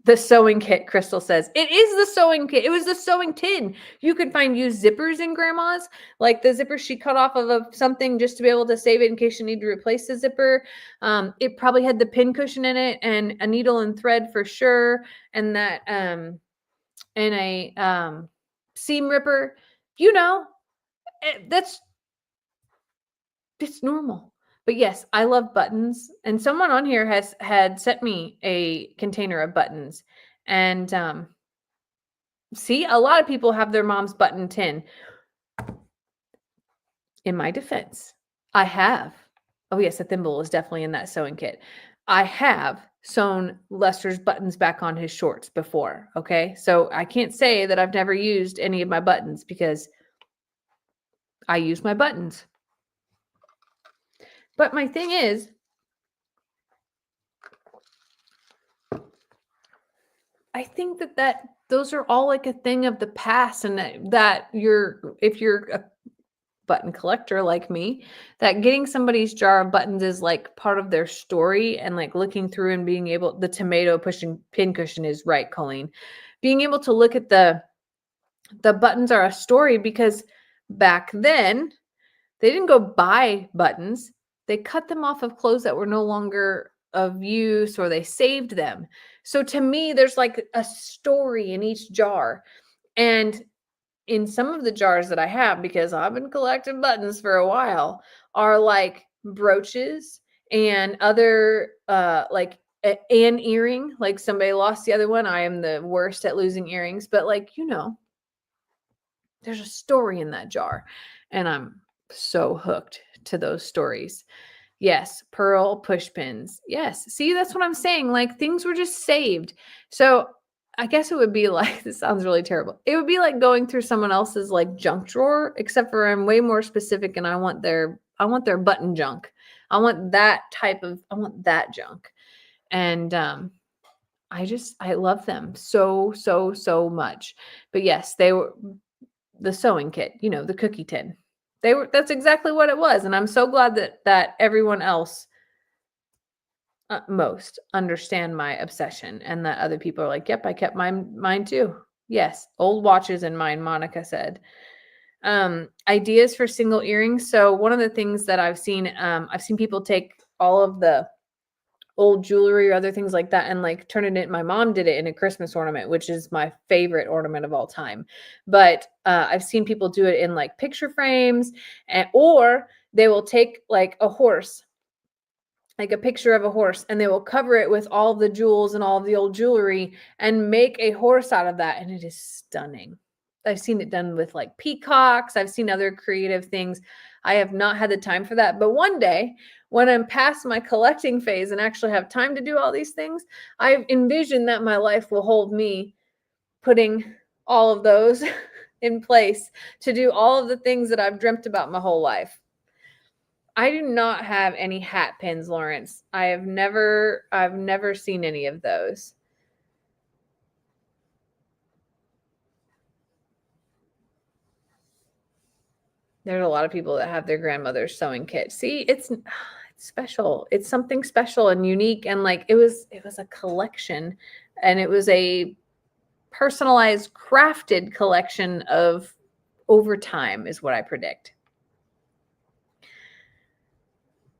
Speaker 2: The sewing kit, Crystal says. It is the sewing kit. It was the sewing tin. You could find used zippers in grandma's, like the zipper she cut off of something just to be able to save it in case you need to replace the zipper. It probably had the pin cushion in it and a needle and thread for sure. And that, and a seam ripper, it's normal. But yes, I love buttons. And someone on here had sent me a container of buttons. And see, a lot of people have their mom's button tin. In my defense, I have. Oh yes, a thimble is definitely in that sewing kit. I have sewn Lester's buttons back on his shorts before. Okay. So I can't say that I've never used any of my buttons because I use my buttons. But my thing is, I think that those are all like a thing of the past, and that if you're a button collector like me, that getting somebody's jar of buttons is like part of their story, and like looking through and being able, the tomato pushing pin cushion is right, Colleen. Being able to look at the buttons are a story, because back then they didn't go buy buttons. They cut them off of clothes that were no longer of use, or they saved them. So to me, there's like a story in each jar. And in some of the jars that I have, because I've been collecting buttons for a while, are like brooches and other like an earring. Like somebody lost the other one. I am the worst at losing earrings, but like, there's a story in that jar, and I'm so hooked to those stories. Yes, pearl push pins. Yes. See, that's what I'm saying. Like, things were just saved. So I guess it would be like, this sounds really terrible. It would be like going through someone else's like junk drawer, except for I'm way more specific, and I want their button junk. I want that junk. And I love them so, so, so much. But yes, they were the sewing kit, the cookie tin. That's exactly what it was. And I'm so glad that everyone else most understand my obsession, and that other people are like, yep, I kept mine too. Yes. Old watches in mine, Monica said. Ideas for single earrings. So one of the things that I've seen people take all of the old jewelry or other things like that and like turn it in. My mom did it in a Christmas ornament, which is my favorite ornament of all time. But I've seen people do it in like picture frames, or they will take like a horse, like a picture of a horse, and they will cover it with all the jewels and all of the old jewelry and make a horse out of that. And it is stunning. I've seen it done with like peacocks. I've seen other creative things. I have not had the time for that. But one day, when I'm past my collecting phase and actually have time to do all these things, I envision that my life will hold me putting all of those in place to do all of the things that I've dreamt about my whole life. I do not have any hat pins, Lawrence. I've never seen any of those. There's a lot of people that have their grandmother's sewing kit. See, it's special. It's something special and unique. And like, it was a collection, and it was a personalized, crafted collection of over time is what I predict.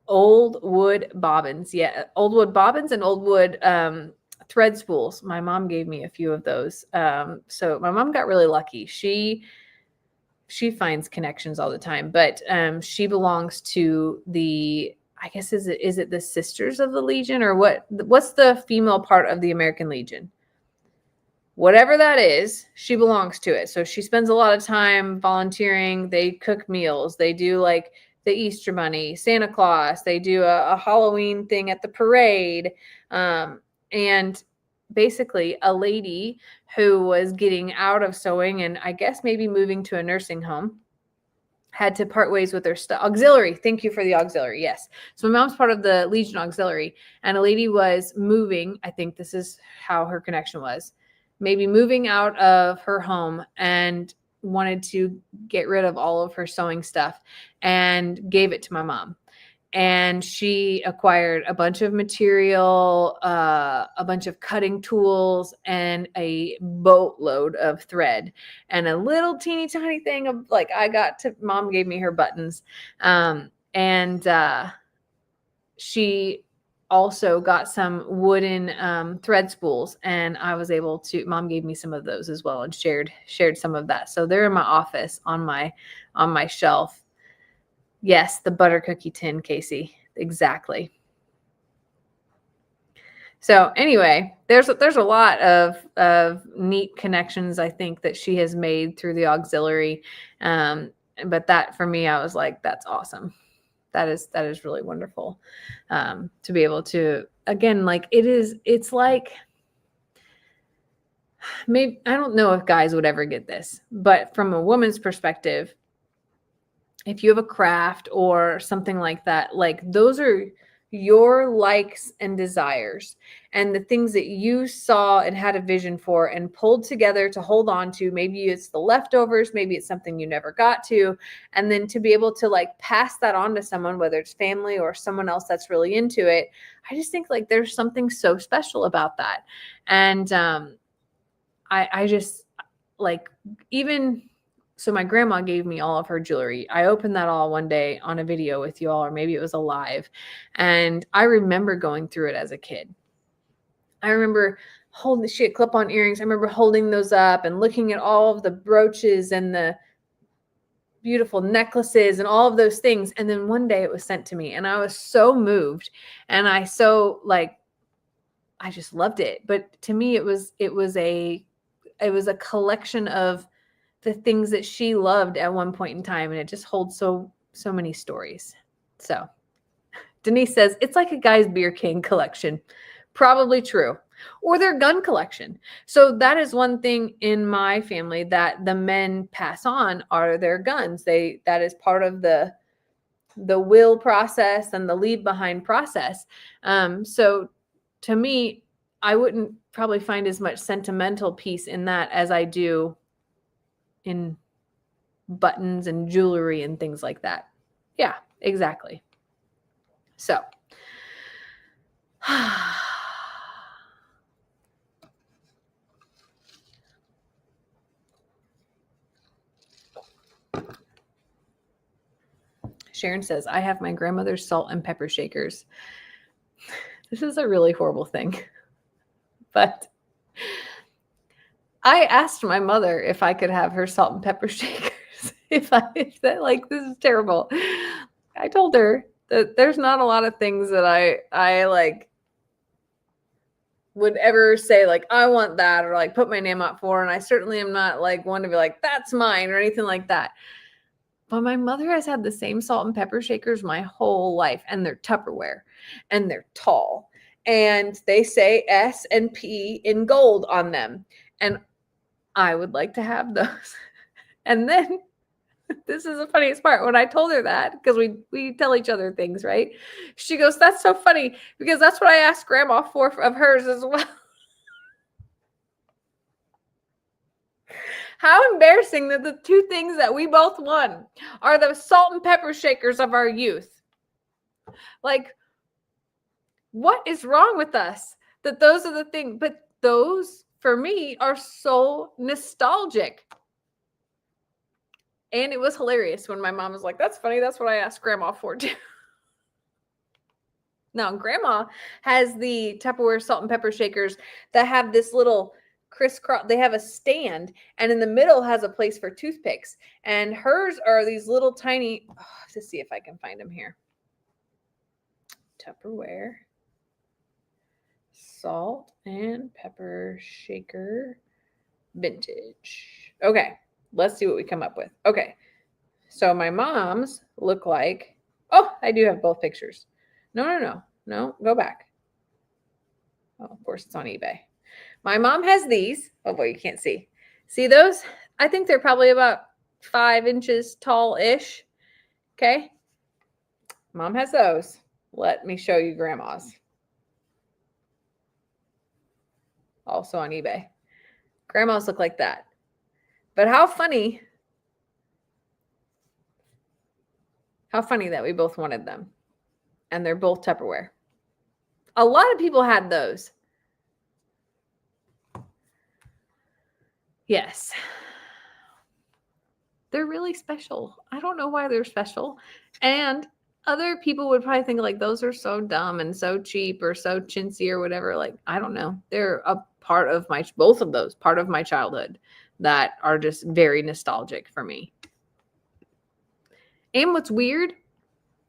Speaker 2: Old wood bobbins. Yeah. Old wood bobbins and old wood thread spools. My mom gave me a few of those. So my mom got really lucky. She finds connections all the time, but she belongs to the, I guess, is it the Sisters of the Legion, or what's the female part of the American Legion? Whatever that is, she belongs to it. So she spends a lot of time volunteering. They cook meals. They do like the Easter Bunny, Santa Claus. They do a Halloween thing at the parade. And basically a lady who was getting out of sewing and I guess maybe moving to a nursing home had to part ways with her auxiliary. Thank you for the auxiliary. Yes. So my mom's part of the Legion Auxiliary, and a lady was moving. I think this is how her connection was. Maybe moving out of her home and wanted to get rid of all of her sewing stuff and gave it to my mom. And she acquired a bunch of material, a bunch of cutting tools, and a boatload of thread, and a little teeny tiny thing of like, mom gave me her buttons. She also got some wooden thread spools, and mom gave me some of those as well and shared some of that. So they're in my office on my shelf. Yes, the butter cookie tin, Casey. Exactly. So anyway, there's a lot of neat connections, I think, that she has made through the auxiliary. But that, for me, I was like, that's awesome. That is really wonderful, to be able to, again, like it's like, maybe, I don't know if guys would ever get this, but from a woman's perspective, if you have a craft or something like that, like those are your likes and desires and the things that you saw and had a vision for and pulled together to hold on to. Maybe it's the leftovers, maybe it's something you never got to. And then to be able to like pass that on to someone, whether it's family or someone else that's really into it. I just think like there's something so special about that. And I just like, even so, my grandma gave me all of her jewelry. I opened that all one day on a video with you all, or maybe it was a live. And I remember going through it as a kid. I remember she had clip-on earrings. I remember holding those up and looking at all of the brooches and the beautiful necklaces and all of those things. And then one day it was sent to me and I was so moved. And I just loved it. But to me, it was a collection of the things that she loved at one point in time. And it just holds so many stories. So Denise says, it's like a guy's beer can collection. Probably true. Or their gun collection. So that is one thing in my family that the men pass on are their guns. That is part of the will process and the leave behind process. So to me, I wouldn't probably find as much sentimental piece in that as I do in buttons and jewelry and things like that. Yeah, exactly. So Sharon says, I have my grandmother's salt and pepper shakers. This is a really horrible thing, but I asked my mother if I could have her salt and pepper shakers. If like, this is terrible. I told her that there's not a lot of things that I like would ever say like, I want that, or like put my name up for. And I certainly am not like one to be like, that's mine, or anything like that. But my mother has had the same salt and pepper shakers my whole life, and they're Tupperware, and they're tall, and they say S and P in gold on them. And I would like to have those. And then this is the funniest part. When I told her that, because we tell each other things, right? She goes, that's so funny, because that's what I asked Grandma for of hers as well. How embarrassing that the two things that we both won are the salt and pepper shakers of our youth. Like, what is wrong with us? That those are the things, but those for me are so nostalgic. And it was hilarious when my mom was like, that's funny. That's what I asked Grandma for too. Now, Grandma has the Tupperware salt and pepper shakers that have this little crisscross. They have a stand, and in the middle has a place for toothpicks. And hers are these little tiny, to see if I can find them here. Tupperware salt and pepper shaker vintage. Okay, let's see what we come up with. Okay, so my mom's look like, I do have both pictures. No, go back. Oh, of course it's on eBay. My mom has these. Oh boy, you can't see. See those? I think they're probably about 5 inches tall-ish. Okay. Mom has those. Let me show you Grandma's. Also on eBay. Grandma's look like that. But how funny that we both wanted them. and they're both Tupperware. A lot of people had those. Yes. They're really special. I don't know why they're special. And other people would probably think like those are so dumb and so cheap or so chintzy or whatever. Like, I don't know. They're a part of both of those, part of my childhood that are just very nostalgic for me. And what's weird,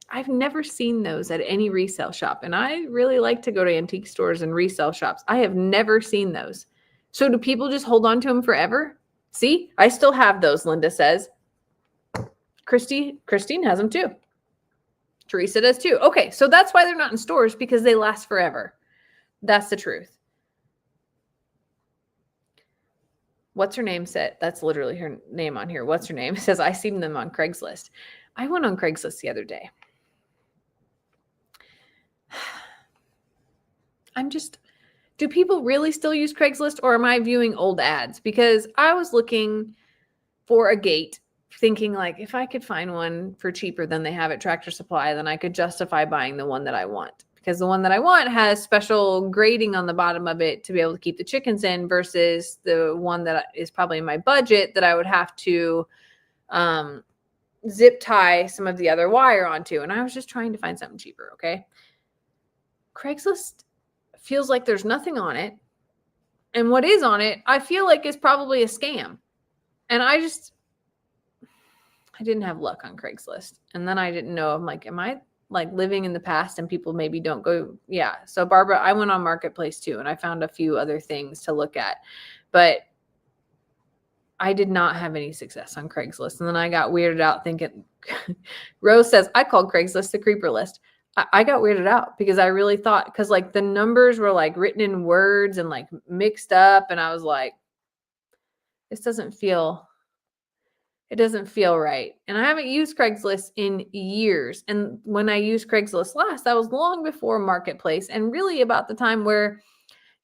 Speaker 2: I've never seen those at any resale shop. And I really like to go to antique stores and resale shops. I have never seen those. So do people just hold on to them forever? See, I still have those, Linda says. Christine has them too. Teresa does too. Okay, so that's why they're not in stores, because they last forever. That's the truth. What's her name said? That's literally her name on here. What's her name? It says, I seen them on Craigslist. I went on Craigslist the other day. Do people really still use Craigslist, or am I viewing old ads? Because I was looking for a gate, thinking like, if I could find one for cheaper than they have at Tractor Supply, then I could justify buying the one that I want. Because the one that I want has special grating on the bottom of it to be able to keep the chickens in, versus the one that is probably in my budget that I would have to zip tie some of the other wire onto. And I was just trying to find something cheaper, okay? Craigslist feels like there's nothing on it. And what is on it, I feel like is probably a scam. And I didn't have luck on Craigslist. And then I didn't know, I'm like, am I like living in the past and people maybe don't go? Yeah. So Barbara, I went on Marketplace too, and I found a few other things to look at, but I did not have any success on Craigslist. And then I got weirded out thinking, Rose says, I called Craigslist the creeper list. I got weirded out because I really thought, because like the numbers were like written in words and like mixed up. And I was like, this doesn't feel right. And I haven't used Craigslist in years. And when I used Craigslist last, that was long before Marketplace, and really about the time where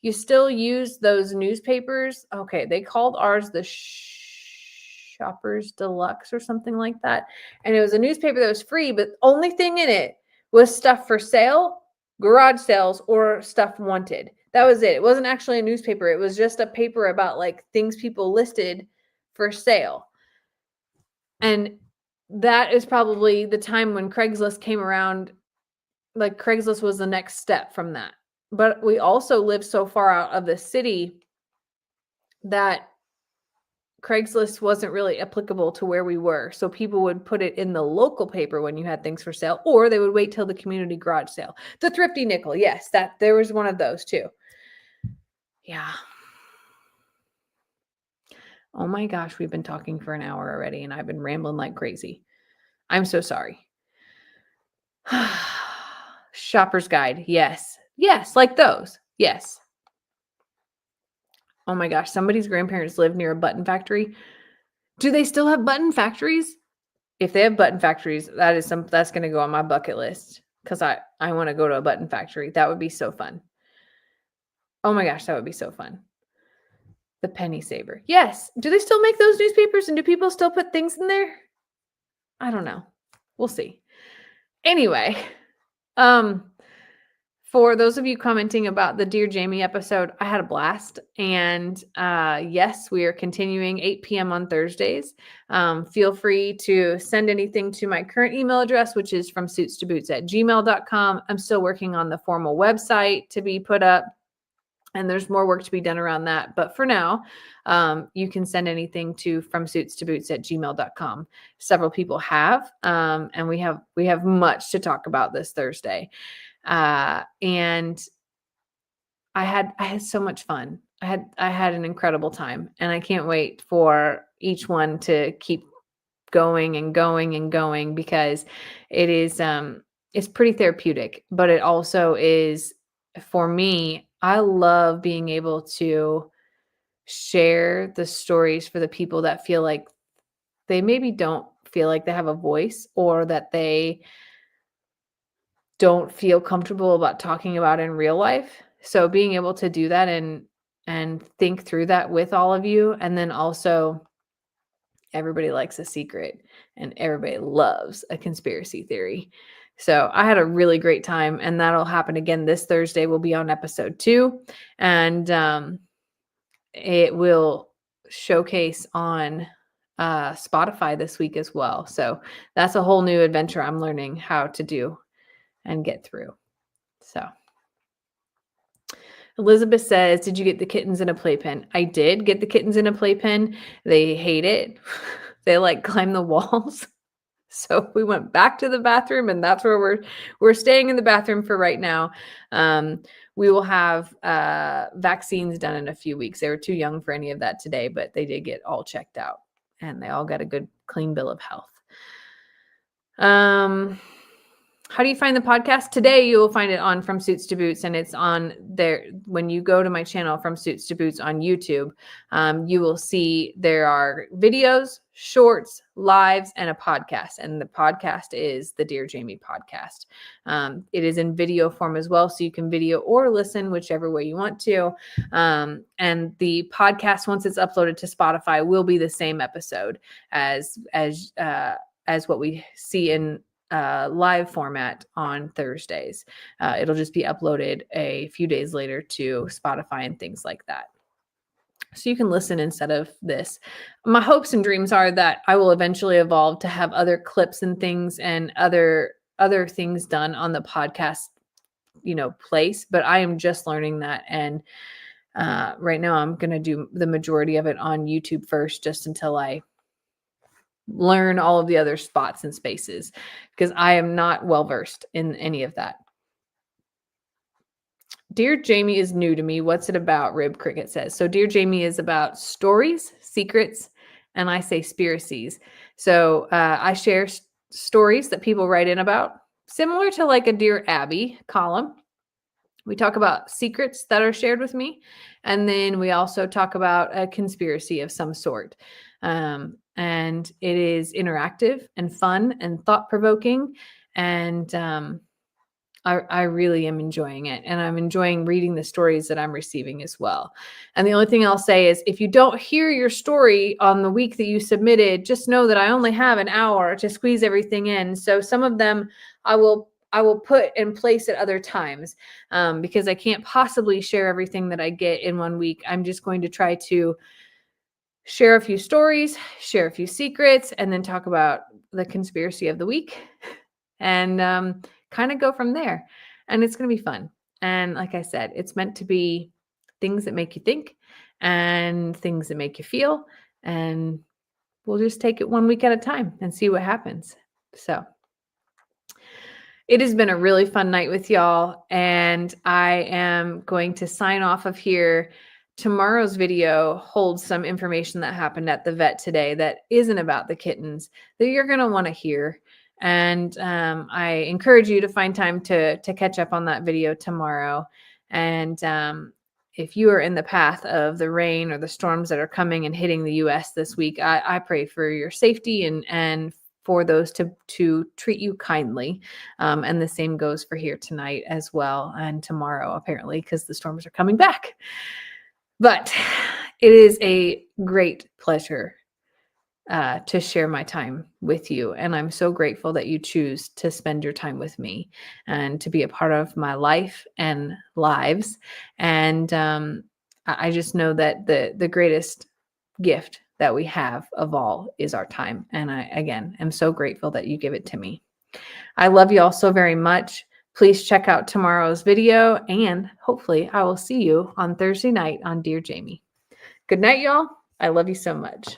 Speaker 2: you still use those newspapers. Okay, they called ours the Shoppers Deluxe or something like that. And it was a newspaper that was free, but the only thing in it was stuff for sale, garage sales, or stuff wanted. That was it. It wasn't actually a newspaper. It was just a paper about like things people listed for sale. And that is probably the time when Craigslist came around. Like Craigslist was the next step from that. But we also lived so far out of the city that Craigslist wasn't really applicable to where we were. So people would put it in the local paper when you had things for sale, or they would wait till the community garage sale. The Thrifty Nickel. Yes, that there was one of those too. Yeah. Oh my gosh, we've been talking for an hour already and I've been rambling like crazy. I'm so sorry. Shopper's Guide. Yes. Yes, like those. Yes. Oh my gosh, somebody's grandparents lived near a button factory. Do they still have button factories? If they have button factories, that's going to go on my bucket list, because I want to go to a button factory. That would be so fun. Oh my gosh, that would be so fun. The Penny Saver. Yes. Do they still make those newspapers, and do people still put things in there? I don't know. We'll see. Anyway, for those of you commenting about the Dear Jamie episode, I had a blast. And yes, we are continuing 8 p.m. on Thursdays. Feel free to send anything to my current email address, which is fromsuitstoboots@gmail.com. I'm still working on the formal website to be put up, and there's more work to be done around that. But for now, you can send anything to fromsuitstoboots@gmail.com. Several people have, and we have much to talk about this Thursday. And I had so much fun. I had an incredible time, and I can't wait for each one to keep going and going and going, because it is, it's pretty therapeutic, but it also is, for me, I love being able to share the stories for the people that feel like they maybe don't feel like they have a voice, or that they don't feel comfortable about talking about in real life. So being able to do that and think through that with all of you. And then also, everybody likes a secret and everybody loves a conspiracy theory. So I had a really great time, and that'll happen again this Thursday. We'll be on episode 2, and it will showcase on Spotify this week as well. So that's a whole new adventure I'm learning how to do and get through. So Elizabeth says, did you get the kittens in a playpen? I did get the kittens in a playpen. They hate it. They like climb the walls. So we went back to the bathroom, and that's where we're staying in the bathroom for right now. We will have vaccines done in a few weeks. They were too young for any of that today, but they did get all checked out, and they all got a good, clean bill of health. How do you find the podcast? Today, you will find it on From Suits to Boots, and it's on there. When you go to my channel, From Suits to Boots on YouTube, you will see there are videos, shorts, lives, and a podcast. And the podcast is the Dear Jamie podcast. It is in video form as well, so you can video or listen, whichever way you want to. And the podcast, once it's uploaded to Spotify, will be the same episode as what we see in live format on Thursdays. It'll just be uploaded a few days later to Spotify and things like that. So you can listen instead of this. My hopes and dreams are that I will eventually evolve to have other clips and things and other things done on the podcast, place, but I am just learning that. And right now I'm going to do the majority of it on YouTube first, just until I learn all of the other spots and spaces, because I am not well versed in any of that. Dear Jamie is new to me. What's it about? Rib Cricket says. So Dear Jamie is about stories, secrets, and I say spiracies. So I share stories that people write in about, similar to like a Dear Abby column. We talk about secrets that are shared with me, and then we also talk about a conspiracy of some sort. And it is interactive and fun and thought-provoking, and I really am enjoying it, and I'm enjoying reading the stories that I'm receiving as well. And the only thing I'll say is, if you don't hear your story on the week that you submitted, just know that I only have an hour to squeeze everything in. So some of them I will put in place at other times, because I can't possibly share everything that I get in one week. I'm just going to try to share a few stories, share a few secrets, and then talk about the conspiracy of the week, and kind of go from there. And it's going to be fun. And like I said, it's meant to be things that make you think and things that make you feel. And we'll just take it one week at a time and see what happens. So it has been a really fun night with y'all, and I am going to sign off of here. Tomorrow's video holds some information that happened at the vet today that isn't about the kittens, that you're going to want to hear. And I encourage you to find time to catch up on that video tomorrow. And if you are in the path of the rain or the storms that are coming and hitting the U.S. this week, I pray for your safety and for those to treat you kindly. And the same goes for here tonight as well, and tomorrow, apparently, because the storms are coming back. But it is a great pleasure to share my time with you. And I'm so grateful that you choose to spend your time with me and to be a part of my life and lives. And I just know that the greatest gift that we have of all is our time. And I, again, am so grateful that you give it to me. I love you all so very much. Please check out tomorrow's video, and hopefully I will see you on Thursday night on Dear Jamie. Good night, y'all. I love you so much.